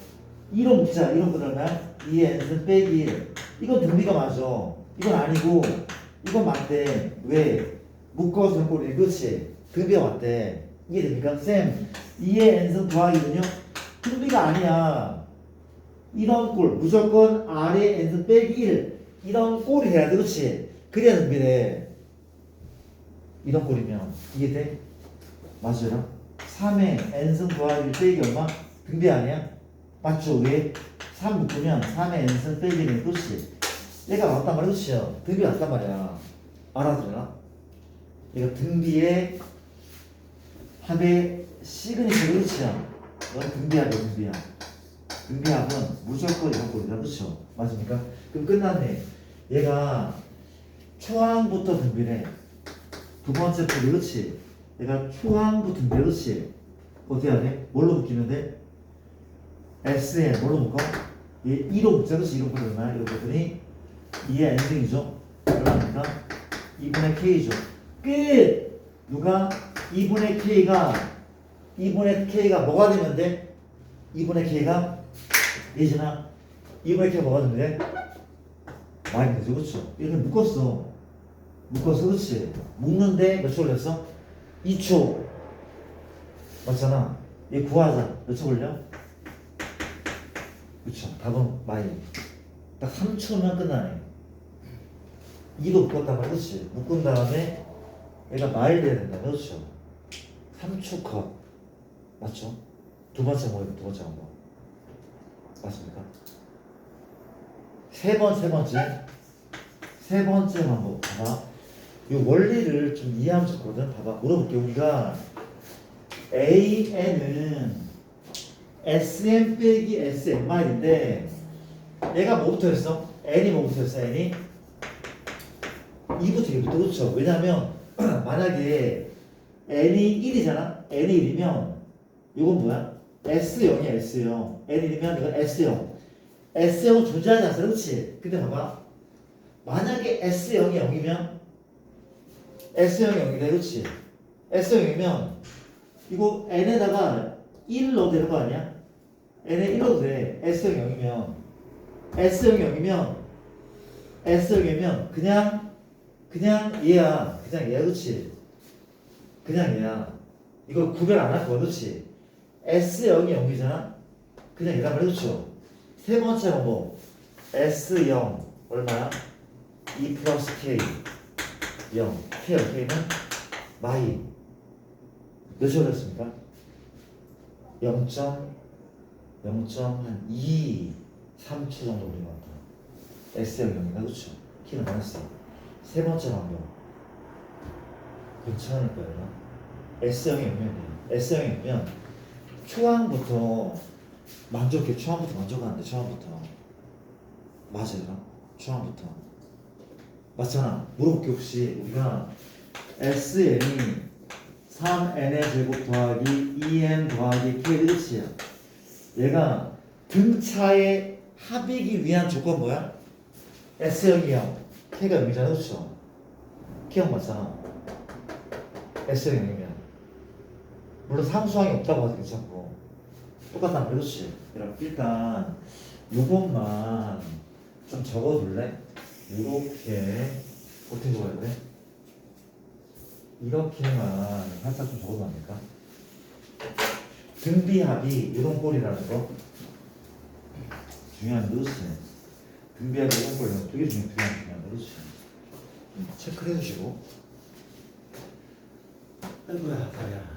2로 묶자. 2로 그러면 2에 n승 빼기 1. 이건 등비가 맞아. 이건 아니고 이건 맞대. 왜? 묶어서 꼴이. 그치? 등비가 맞대. 이해됩니까? 쌤, 2에 n승 더하기는요? 등비가 아니야. 이런 꼴 무조건 아래 n승 빼기 1 이런 꼴이 해야 돼. 그치? 그래야 등비래. 이런 꼴이면 이해돼? 맞아요? 3에 n승 더하기 1 빼기 얼마? 등비 아니야? 맞죠? 왜? 3 묶으면 3에 n승 빼기 1은 그렇지? 얘가 맞단 말이야. 그치요? 등비 맞단 말이야. 알아들어나? 얘가 등비의 합의 시그니처. 그치요? 넌 등비합이야. 등비합. 등비합은 무조건 이런 꼴이다. 그쵸? 맞습니까? 그럼 끝났네. 얘가 초항부터 등비래. 두 번째 꼴이. 그치? 얘가 초항부터 등비래. 그치? 어떻게 해야 돼? 뭘로 묶이면 돼? S에 뭘로 묶어? 얘 2로 묶자. 그치? 2로 묶어. 얼마야? 2로 묶더니 2의 n승이죠? 얼마입니까? 2분의 k죠. 끝! 누가? 2분의 k가 뭐가 되면 돼? 2분의 k가 예진아 2분의 k가 뭐가 되면 돼? 많이 되죠. 그쵸? 이렇게 묶었어. 그치? 묶는데 몇 초 걸렸어? 2초. 맞잖아. 얘 구하자. 몇 초 걸려? 그쵸? 답은 많이. 딱 3초면 끝나네. 2도 묶었단 말이야. 그치? 묶은 다음에 얘가 마일 돼야 된다. 그렇죠? 3초 컷. 맞죠? 두 번째 방법. 맞습니까? 세 번째 방법. 봐봐. 이 원리를 좀 이해하면 좋거든. 봐봐. 물어볼게. 우리가 AN은 SM 빼기 SM인데 얘가 뭐부터 했어? N이 뭐부터 했어? N이? 2부터 2부터. 그렇죠? 왜냐면 만약에 N이 1이잖아? N이 1이면 이건 뭐야? S0이야. S0. N이면 이건 S0. S0은 존재하지 않았어. 그렇지? 근데 봐봐. 만약에 S0이 0이면 S0이 0이래. 그렇지? S0이 0이면 이거 N에다가 1 넣어도 되는 거 아니야? N에 1 넣어도 돼. S0이 0이면 S0이면 그냥 얘야. 그렇지? 그냥 얘야. 이걸 구별 안 할 거야. 그렇지? S0이 0이잖아? 그냥 얘란 말이야. 그렇죠? 세 번째 방법. S0 얼마야? 2 플러스 K 0. K는 마이. 몇초 걸렸습니까? 0.2 3초 정도 걸린 것 같아. S0 0인가? 그렇죠? K는 마이너스. 세 번째 방법. 괜찮을 거예요. S0이 0이면 돼. S0이 0이면 초항부터 만족해. 초항부터 만족하는데. 맞아요. 초항부터 맞잖아. 물어볼게. 혹시 우리가 SN이 3n의 제곱 더하기 2n 더하기 k의 끝이야. 얘가 등차의 합이기 위한 조건 뭐야? S0이 0, k가 0이잖아. 그렇죠? k 0 맞잖아. S0이 0이면 물론 상수항이 없다고 하지. 괜찮고 똑같단 말이야. 그렇지? 일단 요것만 좀 적어둘래? 이렇게 어떻게 적어야 돼? 이렇게만 살짝 좀 적어도 안 될까? 등비합이 이런 꼴이라는 거 중요한 거. 그렇지? 등비합이 이런 꼴이라는 거 되게 중요한 거. 그렇지? 체크를 해주시고. 아이고야 다리야.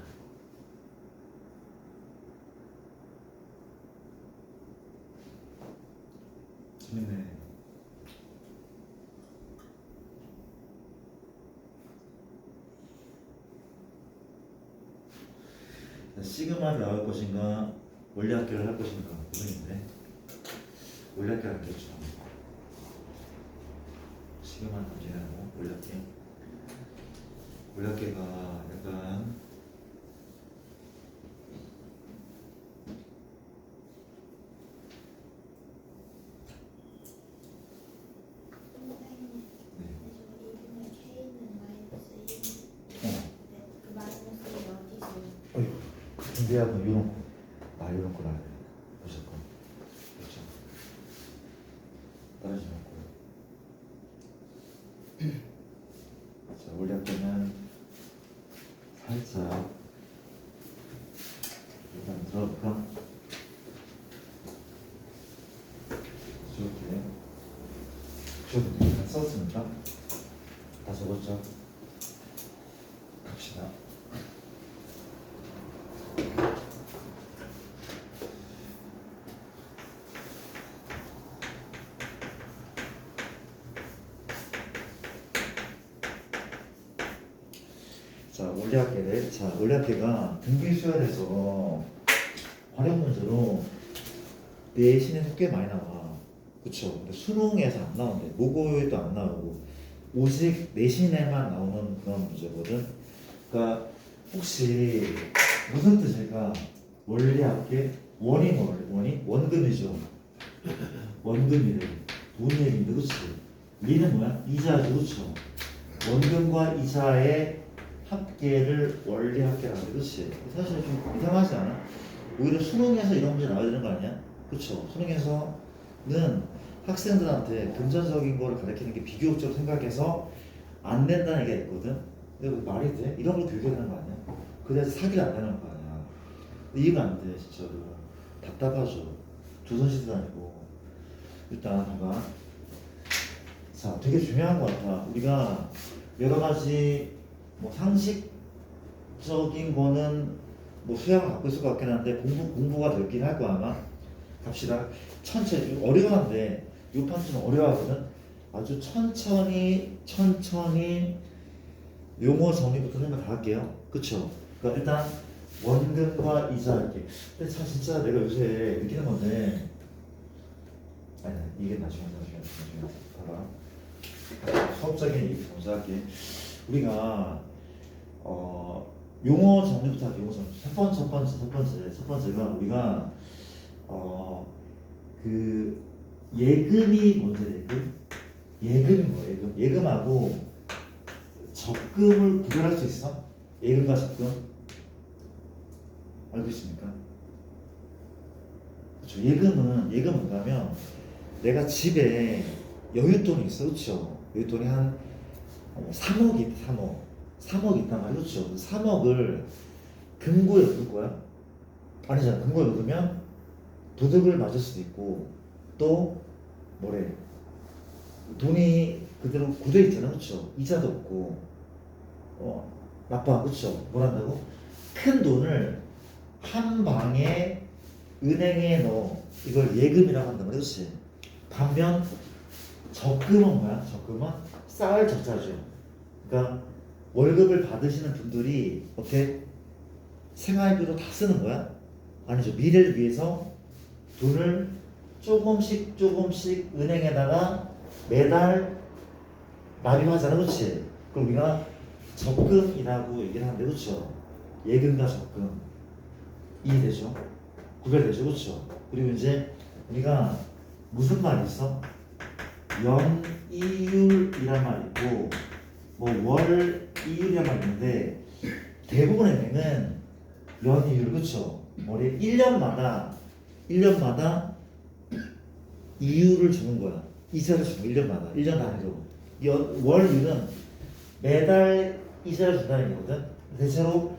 시그마를 나올 것인가 원리학교를 할 것인가 고민인데 원리학교 하겠죠. 시그마 문제하고 원리학교. 원리학교가 약간 선생님, 네. 이분의 K는 마이너스 1. 어. 그 마이너스 1 어디서? 어이, 준비하고 이런 거, 이런 거 나야 돼. 무조건. 그렇죠. 떨어지 않고. 자, 원리 학교는 살짝 일단 들어볼까? 이렇게. 저도 다 썼습니까? 다 적었죠? 갑시다. 자, 원리학계를 원리학계가 등비 수열에서 활용 문제로 내신에서 꽤 많이 나와. 그쵸? 근데 수능에서 안 나오는데 모고에도 안 나오고 오직 내신에만 나오는 그런 문제거든. 그러니까 혹시 무슨 뜻일까? 원리학계 원이 원이 원금이죠. 원금이래. 돈 얘기인데 그치? 리는 뭐야? 이자죠. 그쵸? 원금과 이자의 합계를 원리합계라고 해. 그치? 사실 좀 이상하지 않아? 오히려 수능에서 이런 문제 나와야 되는 거 아니야? 그쵸? 수능에서는 학생들한테 금전적인 거를 가르치는 게 비교육적으로 생각해서 안 된다는 얘기가 있거든? 근데 그 말이 돼? 이런 걸 교육해야 되는 거 아니야? 그래서 사기를 안 되는 거 아니야? 이해가 안 돼, 진짜로. 답답하죠. 조선시대도 아니고. 일단 봐봐. 자, 되게 중요한 것 같아. 우리가 여러 가지 뭐 상식적인 거는 뭐 수양을 갖고 있을 것 같긴 한데 공부가 되긴 할 거야 아마. 갑시다. 천천히 어려운데 이 판 좀 어려워하거든. 아주 천천히 용어 정리부터 생각 다 할게요. 그쵸? 그러니까 일단 원금과 이자 이렇게. 근데 참 진짜 내가 요새 느끼는 건데 아니 이게 나중에 봐봐. 수업적인 얘기 먼저 할게. 우리가 용어 정리부터 할게요. 용어 정리. 첫 번째가 우리가 그 예금이 뭔지 예금? 예금이 뭐예요? 예금? 예금하고 적금을 구별할 수 있어? 예금과 적금? 알고 있습니까? 그렇죠. 예금은 뭐냐면 내가 집에 여윳돈이 있어. 그렇죠? 여윳돈이 한 3억이 있다. 3억 있단 말이야. 그렇죠? 3억을 금고에 넣을 거야? 아니잖아. 금고에 넣으면 도둑을 맞을 수도 있고 또 뭐래 돈이 그대로 굳어 있잖아. 그렇죠? 이자도 없고 나빠. 그렇죠? 뭘 한다고? 큰 돈을 한 방에 은행에 넣어. 이걸 예금이라고 한단 말이야. 그렇지? 반면 적금은 뭐야? 적금은 쌓을 적자죠. 그러니까 월급을 받으시는 분들이 어떻게 생활비로 다 쓰는 거야? 아니죠. 미래를 위해서 돈을 조금씩 은행에다가 매달 납입하잖아. 그렇지? 그럼 우리가 적금이라고 얘기를 하는데 그렇죠? 예금과 적금 이해되죠? 구별되죠? 그렇죠? 그리고 이제 우리가 무슨 말이 있어? 연이율이란 말이 있고 뭐 월이율이란 말이 있는데 대부분의 은행은 연이율 그렇죠? 뭐래 1년마다 이율을 주는 거야. 이자를 주는 거야. 1년마다 1년 단위로. 월이율은 매달 이자를 준다는 얘기거든. 대체로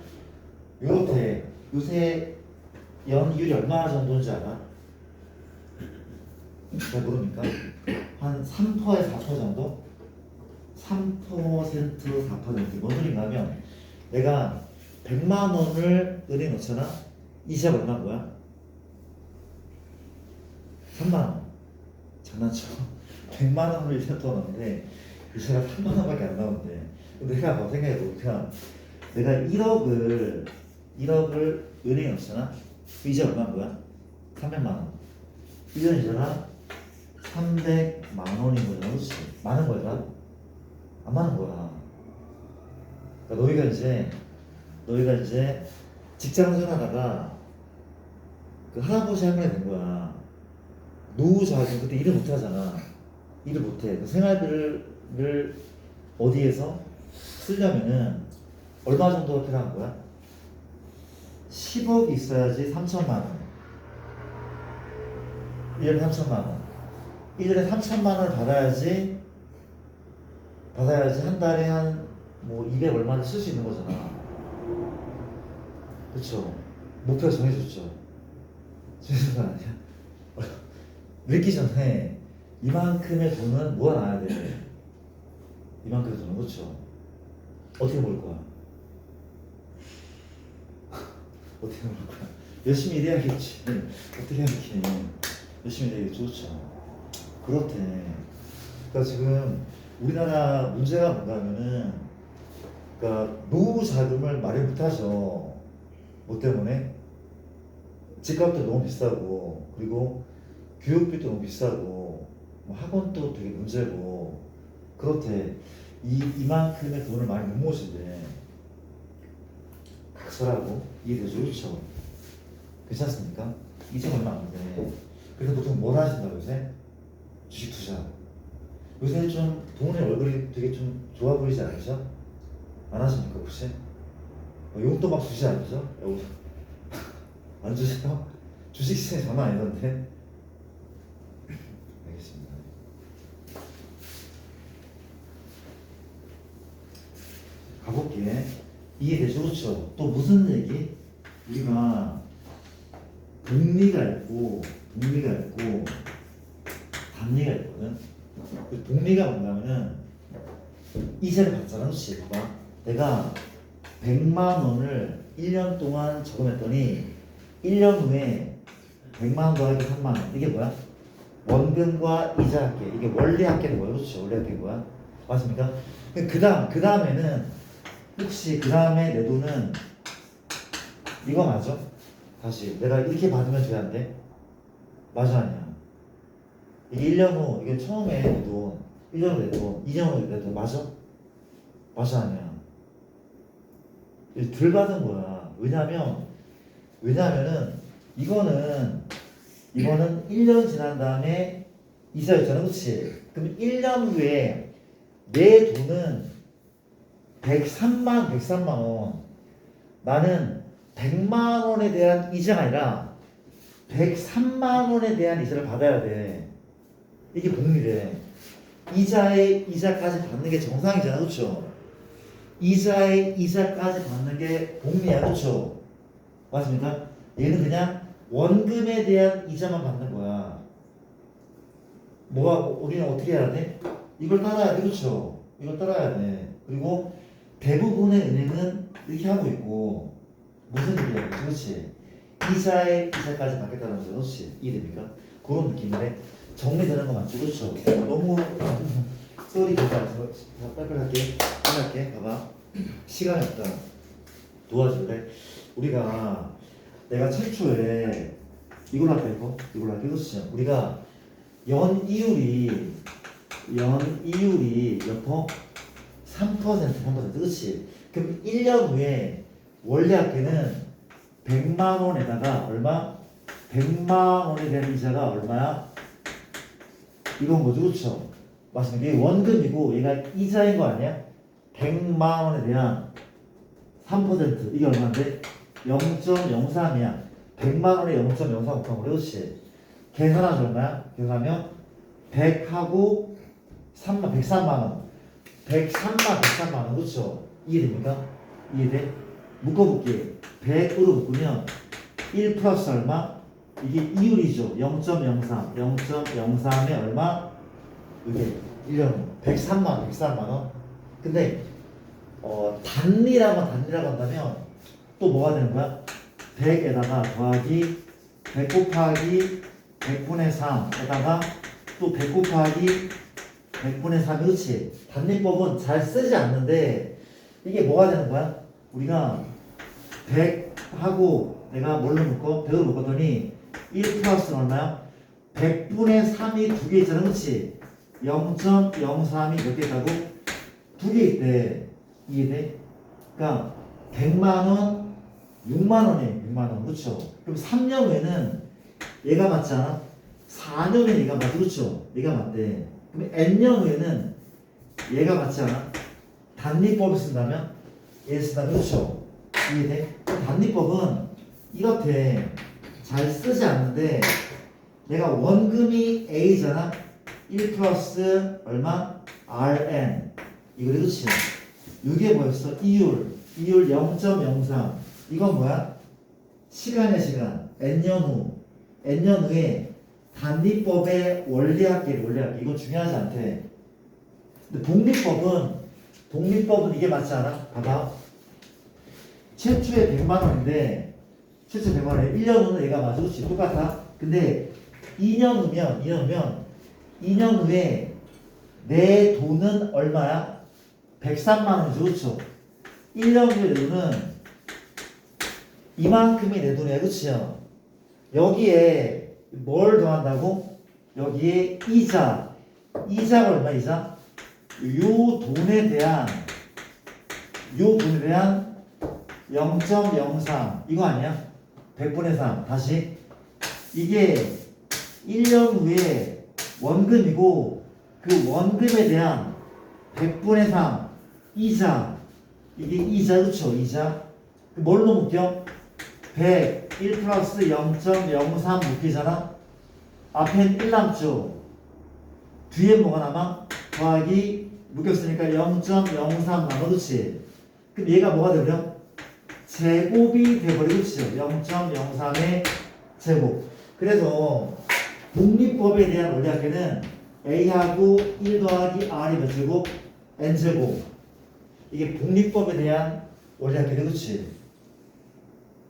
요새 연이율이 얼마 정도인지 알아? 잘 모릅니까? 한 3%에서 4% 정도? 3%, 4%. 뭔 소린가 하면 내가 100만 원을 은행에 넣잖아? 이자가 얼마인 거야? 3만 원. 장난쳐. 100만 원을 1년 동안 넣는데 이자가 3만 원밖에 안 나오는데 내가 뭐 생각해보니까 내가 1억을 1억을 은행에 넣잖아. 이제 얼마인 거야? 300만 원. 1년 이자가 300만 원인 거잖아. 그렇지? 많은 거야? 안 많은 거야. 그러니까 너희가 이제 직장 생활하다가 그 할아버지 할머니 된 거야. 노후 자금 그때 일을 못 하잖아. 일을 못 해. 그 생활비를 어디에서 쓰려면은 얼마 정도가 필요한 거야? 10억 있어야지 3천만 원. 1년에 3천만 원. 1년에 3천만 원을 받아야지 한 달에 한 뭐 200 얼마를 쓸 수 있는 거잖아. 그쵸? 목표 정해줬죠. 정해준 거 아니야? 늦기 전에 이만큼의 돈은 모아놔야 돼. 이만큼의 돈은. 그쵸? 어떻게 모을 거야? 어떻게 모을 거야? 열심히 일해야겠지. 어떻게 하겠니? 열심히 일해야겠지. 그렇죠? 그렇대. 그러니까 지금 우리나라 문제가 뭔가 하면은 그러니까 노후 자금을 마련 못하죠. 뭐 때문에? 집값도 너무 비싸고, 그리고 교육비도 너무 비싸고, 뭐 학원도 되게 문제고, 그렇대. 이만큼의 돈을 많이 못 모으신대. 각설하고 이해되죠? 그렇죠? 괜찮습니까? 이제 얼마 안 돼. 그래서 보통 뭘 하신다고 요새? 주식 투자. 요새 좀 동네 얼굴이 되게 좀 좋아 보이지 않으셔? 안 하십니까 혹시? 용돈 막 주시지 않으셔? 안 주세요? 주식 시장이 장난 아니던데? 알겠습니다. 가볼게. 이해되죠? 그렇죠? 또 무슨 얘기? 우리가 복리가 있고 단리가 있거든. 그 복리가 뭔가면은 이자를 받잖아. 그렇지? 봐봐. 내가 100만 원을 1년 동안 저금했더니 1년 후에 100만 원 더하기 3만 원. 이게 뭐야? 원금과 이자 합계. 이게 원리 합계는 뭐야? 그렇죠? 원리 합계인 거야. 맞습니까? 그 다음에는 혹시 그 다음에 내 돈은 이거 맞아? 다시 내가 이렇게 받으면 돼야 안 돼? 맞아 아니야? 이게 1년 후 이게 처음에 내 돈 1년 후 내 돈 2년 후 내 돈 맞아? 맞아 아니야? 덜 받은 거야. 왜냐면은 이거는 1년 지난 다음에 이자였잖아. 그치? 그럼 1년 후에 내 돈은 103만 원. 나는 100만 원에 대한 이자가 아니라 103만 원에 대한 이자를 받아야 돼. 이게 복리래. 이자까지 받는 게 정상이잖아. 그쵸? 이자까지 받는 게 복리야. 그쵸? 맞습니까? 얘는 그냥 원금에 대한 이자만 받는 거야. 우리는 어떻게 해야 돼? 이걸 따라야 돼. 그쵸? 이걸 따라야 돼. 그리고 대부분의 은행은 이렇게 하고 있고, 무슨 얘기야? 그렇지? 이자까지 받겠다는 거죠. 그렇지? 이해됩니까? 그런 느낌인데, 정리되는 거 맞죠? 그렇죠? 너무, 쏘리 괜찮아서, 빨리 할게. 봐봐. 시간이 없다. 도와줄래? 내가 최초에, 이걸로 할게. 그렇죠? 우리가 연이율이 몇 퍼? 3%, 그렇지? 그럼 1년 후에 원리 합계는 100만 원에다가 얼마? 100만 원에 대한 이자가 얼마야? 이건 뭐죠? 그렇죠? 맞습니다. 이게 원금이고 얘가 이자인 거 아니야? 100만 원에 대한 3% 이게 얼마인데? 0.03이야. 100만 원에 0.03 곱하면 그렇지? 계산하면 얼마야? 계산하면 100하고 103만 원. 103만 원. 그렇죠? 이해됩니까? 이해돼? 묶어볼게. 100으로 묶으면 1 플러스 얼마? 이게 이율이죠. 0.03. 0.03에 얼마? 이게 1년 103만 원. 근데 단리라고 한다면 또 뭐가 되는 거야? 100에다가 더하기 100 곱하기 100분의 3에다가 또 100 곱하기 100분의 3. 그렇지? 단리법은 잘 쓰지 않는데 이게 뭐가 되는 거야? 우리가 100 하고 내가 뭘로 묶어? 100으로 묶었더니 1 플러스는 얼마야? 100분의 3이 두 개 있잖아, 그렇지? 0.03이 몇 개 있다고? 두 개 있대. 이해돼? 그러니까 100만 원, 6만 원이에요. 6만 원, 그렇죠? 그럼 3년 후에는 얘가 맞잖아. 4년 후에 얘가 맞지, 그렇죠? 얘가 맞대. 그럼 n년 후에는 얘가 맞잖아. 단리법을 쓴다면 얘 쓴다면 그렇죠? 이해돼? 단리법은 이렇게 잘 쓰지 않는데 내가 원금이 A잖아. 1 플러스 얼마? Rn. 이거 그렇지? 이게 뭐였어? 이율 0.03. 이건 뭐야? 시간이야, 시간. n년 후에 단리법의 원리학계. 이건 중요하지 않대. 근데 독립법은 이게 맞지 않아? 봐봐. 최초에 100만 원인데, 최초 100만 원에 1년 후는 얘가 맞아. 그렇지? 똑같아. 근데 2년 후에 내 돈은 얼마야? 103만 원이죠. 그렇죠? 1년 후에 내 돈은 이만큼이 내 돈이야. 그치요? 여기에 뭘 더한다고? 여기에 이자가 얼마? 이자? 요 돈에 대한 0.03 이거 아니야? 100분의 3 다시 이게 1년 후에 원금이고 그 원금에 대한 100분의 3 이자 이게 이자 그쵸? 이자 뭘로 묶여? 100 1 플러스 0.03 묶이잖아? 앞엔 1 남죠? 뒤에 뭐가 남아? 더하기 묶였으니까 0.03 남아 그치? 그럼 얘가 뭐가 되버려? 제곱이 돼버리겠죠. 0.03의 제곱. 그래서 독립법에 대한 원리학계는 A하고 1 더하기 R이 몇 제곱? N제곱. 이게 독립법에 대한 원리학계는 그치?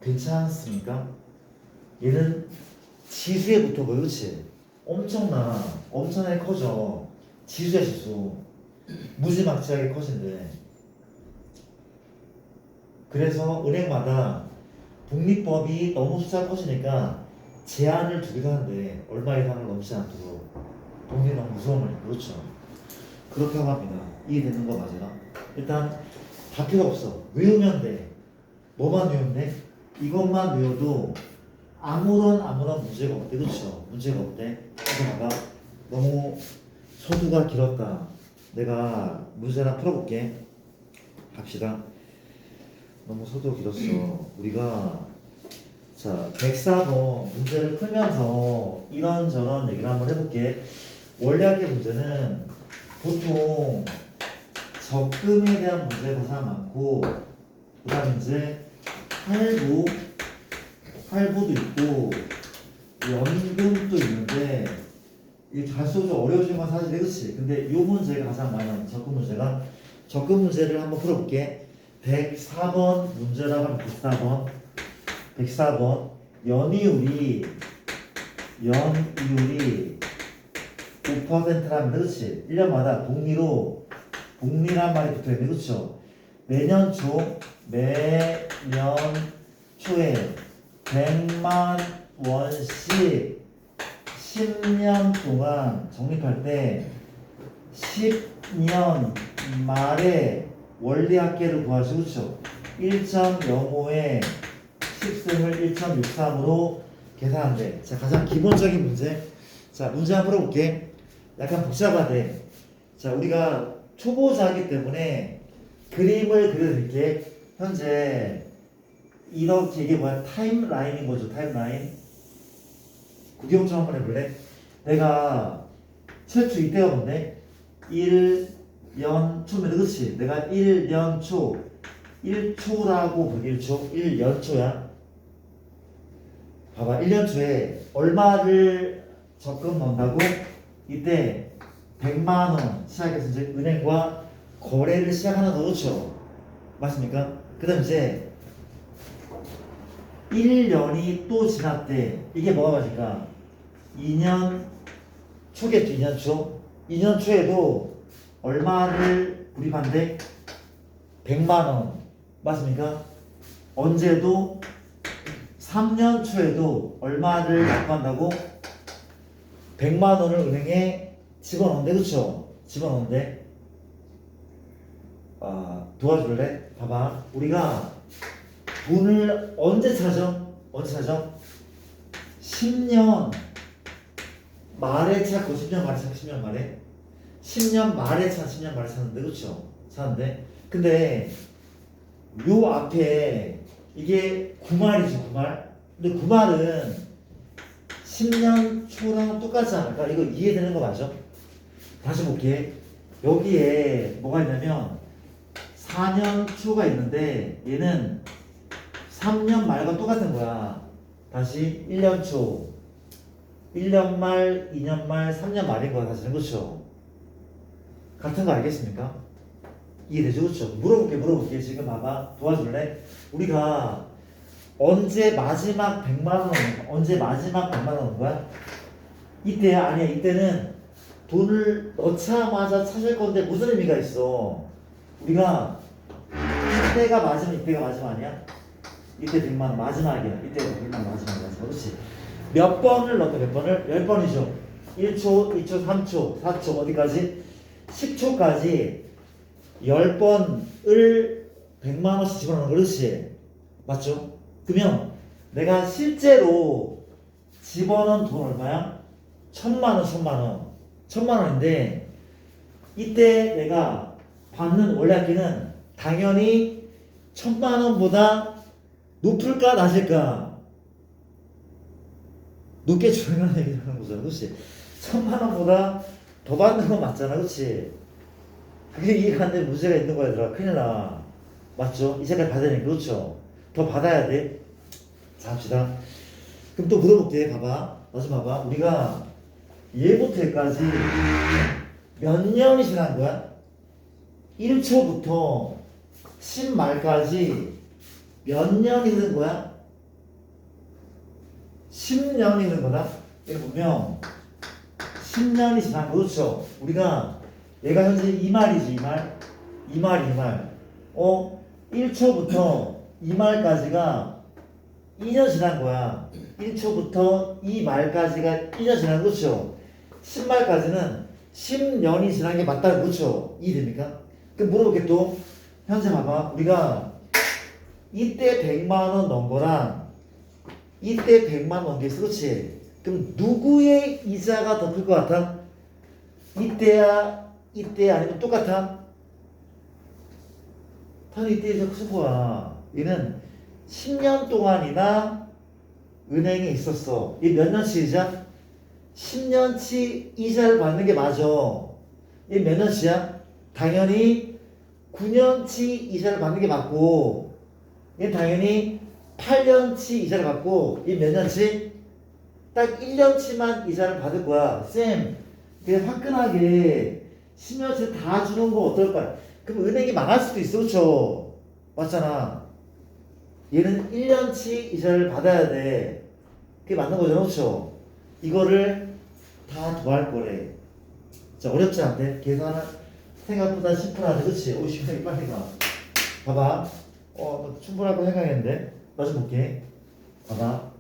괜찮습니까? 얘는 지수에 붙어버려 그치? 엄청나게 커져. 지수야 지수. 무지막지하게 커진대. 그래서 은행마다 독립법이 너무 숫자가 커지니까 제한을 두기도 하는데 얼마 이상을 넘지 않도록 독립이 너무 무서움을 그렇죠. 그렇다고 합니다. 이해되는 거 맞아요? 일단 다 필요 없어. 외우면 돼. 뭐만 외우면 돼? 이것만 외워도 아무런 문제가 없대. 그렇죠? 문제가 없대. 그래서 봐봐. 너무 소두가 길었다. 내가 문제 하나 풀어볼게. 갑시다. 너무 소도 길었어. 우리가 자 104번 문제를 풀면서 이런저런 얘기를 한번 해볼게. 원래학계 문제는 보통 적금에 대한 문제가 가장 많고 그 다음에 이제 할부도 있고 연금도 있는데 이게 갈수록 좀 어려워지는 건 사실이야. 그치? 근데 요 문제가 가장 많아요. 적금 문제가. 적금 문제를 한번 풀어볼게. 104번 문제라고 하면 104번 연이율이 5%라면 그렇지 1년마다 복리란 말이 붙어있네 그렇죠 매년 초에 100만 원씩 10년 동안 적립할 때 10년 말에 원리학계를 구하시고 그렇죠 1.05에 10승을 1.63으로 계산한대. 자 가장 기본적인 문제. 자 문제 한번 풀어볼게. 약간 복잡하대. 자 우리가 초보자이기 때문에 그림을 그려드릴게. 현재 이렇게 이게 뭐야 타임라인인 거죠. 타임라인. 구경 좀 한번 해볼래? 내가 최초 이때가 뭔데? 1년 초면 그렇지? 내가 1년 초 1초라고 보기 1년 초야. 봐봐 1년 초에 얼마를 적금 넣는다고? 이때 100만 원 시작해서 이제 은행과 거래를 시작하는 거 그렇죠? 맞습니까? 그 다음 이제 1년이 또 지났대. 이게 뭐가 맞을까? 2년 초겠죠. 2년 초. 2년 초에도 얼마를 구입한대? 100만 원. 맞습니까? 언제도 3년 초에도 얼마를 납부한다고? 100만 원을 은행에 집어넣는데, 그쵸? 집어넣는데. 도와줄래? 봐봐. 우리가 돈을 언제 찾아? 언제 찾아? 10년 말에 찾고 10년 말에 찾고 10년 말에 10년 말에 찾 10년 말에 찾는데, 그쵸? 찾는데 근데 요 앞에 이게 9말이지 9말. 근데 9말은 10년 초랑 똑같지 않을까? 이거 이해되는 거 맞아? 다시 볼게. 여기에 뭐가 있냐면 4년 초가 있는데 얘는 3년 말과 똑같은 거야. 다시 1년 초, 1년 말, 2년 말, 3년 말인 거야. 사실은. 그렇죠? 같은 거 알겠습니까? 이해되죠? 그렇죠? 물어볼게. 지금 봐봐. 도와줄래? 우리가 언제 마지막 100만 원 얻는 거야? 언제 마지막 100만 원 얻는 거야? 이때야? 아니야. 이때는 돈을 넣자마자 찾을 건데 무슨 의미가 있어? 우리가 이때가 마지막, 이때가 마지막 아니야? 이때 100만 원 마지막이야. 이때가 100만 원 마지막. 그렇지? 몇 번을 넣었다? 몇 번을? 10번이죠. 1초, 2초, 3초, 4초 어디까지? 10초까지 10번을 100만 원씩 집어넣는 거. 그렇지? 맞죠? 그러면 내가 실제로 집어넣은 돈 얼마야? 1000만 원, 1000만 원. 1000만 원인데 이때 내가 받는 원래 학기는 당연히 1000만 원보다 높을까 낮을까? 높게 주는 얘기를 하는 거잖아. 그렇지? 1000만 원보다 더 받는 건 맞잖아. 그렇지? 그게 이해가 안 되는 문제가 있는 거야. 얘들아. 큰일 나. 맞죠? 이제까지 받아야 되니까. 그렇죠? 더 받아야 돼. 자, 합시다. 그럼 또 물어볼게. 봐봐. 다시 봐봐. 우리가 얘부터 여기까지 몇 년이 지난 거야? 1초부터 10말까지 몇 년이 된 거야? 10년이 된 거다? 여기 보면 10년이 지난 거. 그렇죠? 우리가 얘가 현재 2말이지 2말 1초부터 2말까지가 2년 지난 거야. 1초부터 2말까지가 2년 지난 거. 그렇죠? 10말까지는 10년이 지난 게 맞다. 그렇죠? 이해됩니까? 그럼 물어볼게. 또 현재 봐봐. 우리가 이때 100만 원 넣은 거랑 이때 100만 원 넣은 게 있어. 그렇지? 그럼 누구의 이자가 더 클 것 같아? 이때야 아니면 똑같아? 당연히 이때 이자가 클 거야. 얘는 10년 동안이나 은행에 있었어. 얘 몇 년치 이자? 10년치 이자를 받는 게 맞아. 얘 몇 년치야? 당연히 9년치 이자를 받는 게 맞고, 얘 당연히 8년치 이자를 받고, 얘 몇 년치? 딱 1년치만 이자를 받을 거야. 쌤, 그냥 화끈하게 10년치 다 주는 거 어떨까? 그럼 은행이 망할 수도 있어. 그쵸? 맞잖아. 얘는 1년치 이자를 받아야 돼. 그게 맞는 거잖아. 그쵸? 이거를 다 더할 거래. 자, 어렵지 않대? 계산은 생각보다 심플하네. 그치? 오, 시간이 빨리 가. 봐봐. 너 충분하다고 생각했는데. 나 좀 볼게. 봐봐.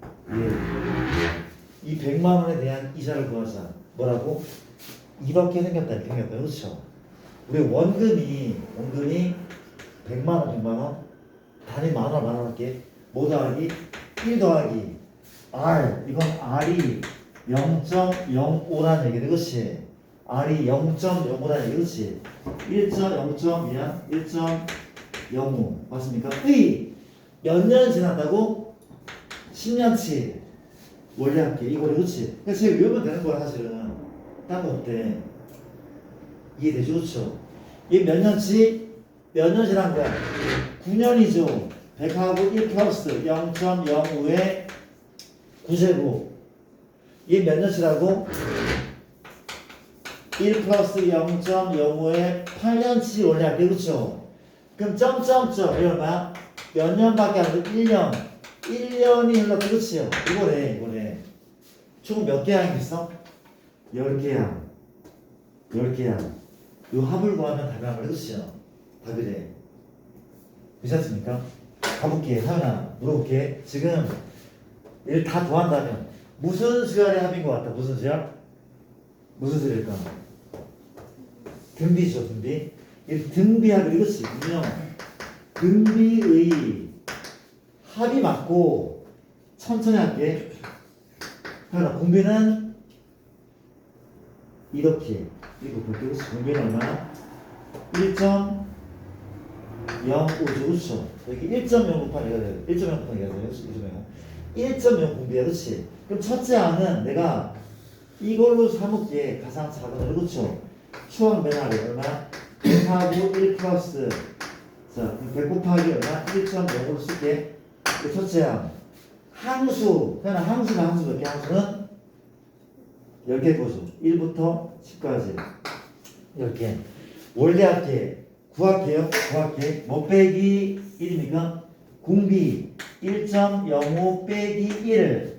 이 100만 원에 대한 이자를 구하자. 뭐라고? 이렇게 생겼다. 이렇게 생겼다. 그렇죠? 우리 원금이 100만 원. 단위 만원 할게. 뭐 더하기? 1 더하기 R. 이건 R이 0.05라는 얘기네. 그렇지? R이 0.05라는 얘기. 그렇지? 1.05 맞습니까? 몇 년 지났다고? 10년치. 원래 할게. 이거를. 그렇지? 그러니까 지금 외우면 되는 거야. 사실은 딴 거 없대. 이해되죠? 그렇죠? 얘 몇 년치? 몇 년 지난 거야? 9년이죠. 100하고 1 플러스 0.05의 9제곱. 얘 몇 년치라고? 1 플러스 0.05의 8년치 원래 할게. 그렇죠? 그럼 점점점 이게 얼마야? 몇 년밖에 안 돼? 1년. 1년이 흘렀고. 그렇지요? 이거래. 총 몇 개 항이 있어? 10개야. 10개야. 요 합을 구하면 답이 나오는. 그렇지요? 답이래. 괜찮습니까? 가볼게. 하연아 물어볼게. 지금 얘를 다 더한다면 무슨 수열의 합인 것 같다. 무슨 수열? 무슨 수열일까? 등비죠. 등비. 이 등비합이 이것이 분명 등비의 합이 맞고 천천히 할게. 그러나 공비는 이렇게 이거 볼게요. 공비는 얼마나? 1.05죠. 그렇죠? 여기 1.0 곱하기 이가 돼요. 1.0 곱하기 이가 돼요. 1.0 공비야. 그렇지? 그럼 첫째 항은 내가 이걸로 삼을게. 가상 작은 을. 그렇죠? 추억 맨날에 얼마? 100하고 1 플러스 자, 100 곱하기 얼마? 1.0으로 쓸게. 그 첫째 항. 항수. 그냥 항수가 항수 몇 개? 항수는 10개 거죠. 1부터 10까지. 10개. 원래 합계. 구할게요. 구할게. 뭐 빼기 1입니까? 공비 1.05 빼기 1.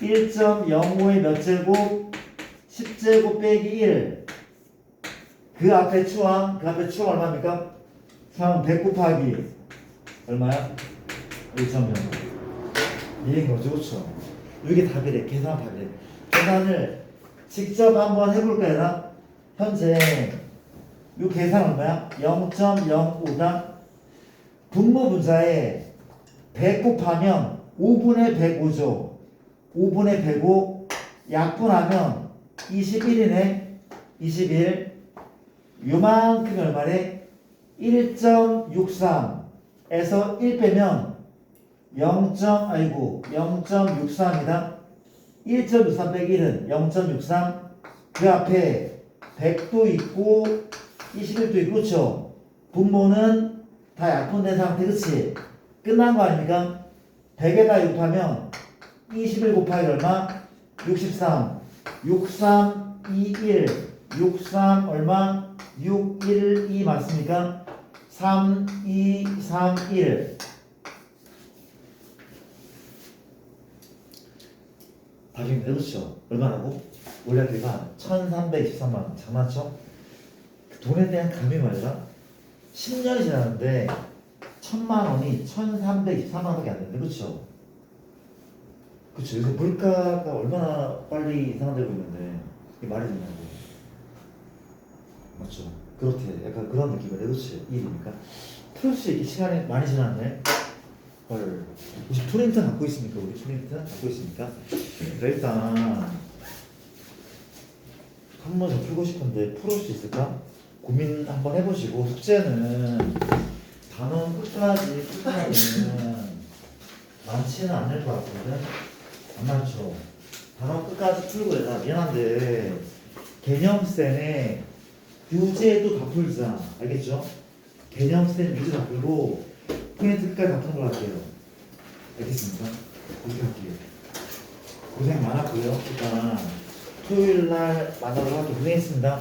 1.05의 몇 제곱? 10제곱 빼기 1. 그 앞에 추함. 그 앞에 추함 얼마입니까? 추함 100 곱하기 얼마야? 1.05. 이해인 거죠. 그렇죠? 이게 답이래. 계산 답이래. 계산을 직접 한번 해볼까요? 현재 이 계산 얼마야? 0.05다. 분모 분자에 100 곱하면 5분의 105죠. 5분의 105 약분하면 21이네. 21. 요만큼이 얼마래? 1.63에서 1 빼면 0.63이다. 1.63 빼기 1은 0.63. 그 앞에 100도 있고 21도 있고 그렇죠? 분모는 다 약분된 상태. 그렇지? 끝난 거 아닙니까? 100에다 6하면 21 곱하기 얼마? 63. 63, 21. 63 얼마? 6, 1, 2 맞습니까? 3, 2, 3, 1. 답이 그렇죠? 얼마라고? 원래 걔가 1323만 원. 장난쳐? 돈에 대한 감이 말이야. 10년이 지났는데 1000만 원이 1323만 원밖에 안 되는데 그렇죠? 그렇죠. 요새 물가가 얼마나 빨리 이상되고 있는데 이게 말이 되냐고. 맞죠? 그렇대. 약간 그런 느낌이래. 그렇지? 일이니까. 풀 수 있게 시간이 많이 지났네. 헐. 혹시 프린트 갖고 있습니까? 우리 프린트 갖고 있습니까? 일단 한 번 더 풀고 싶은데 풀을 수 있을까? 고민 한번 해보시고 숙제는 단원 끝까지 풀면은 많지는 않을 것 같거든. 안 많죠. 단원 끝까지 풀고 얘들아 미안한데 개념쌤에 유제도 다 풀자. 알겠죠? 개념쌤 유제 다 풀고 프린트 끝까지 다 푸는 걸 할게요. 알겠습니까? 그렇게 할게요. 고생 많았고요. 일단 토요일 날 만나러 가기 고생했습니다.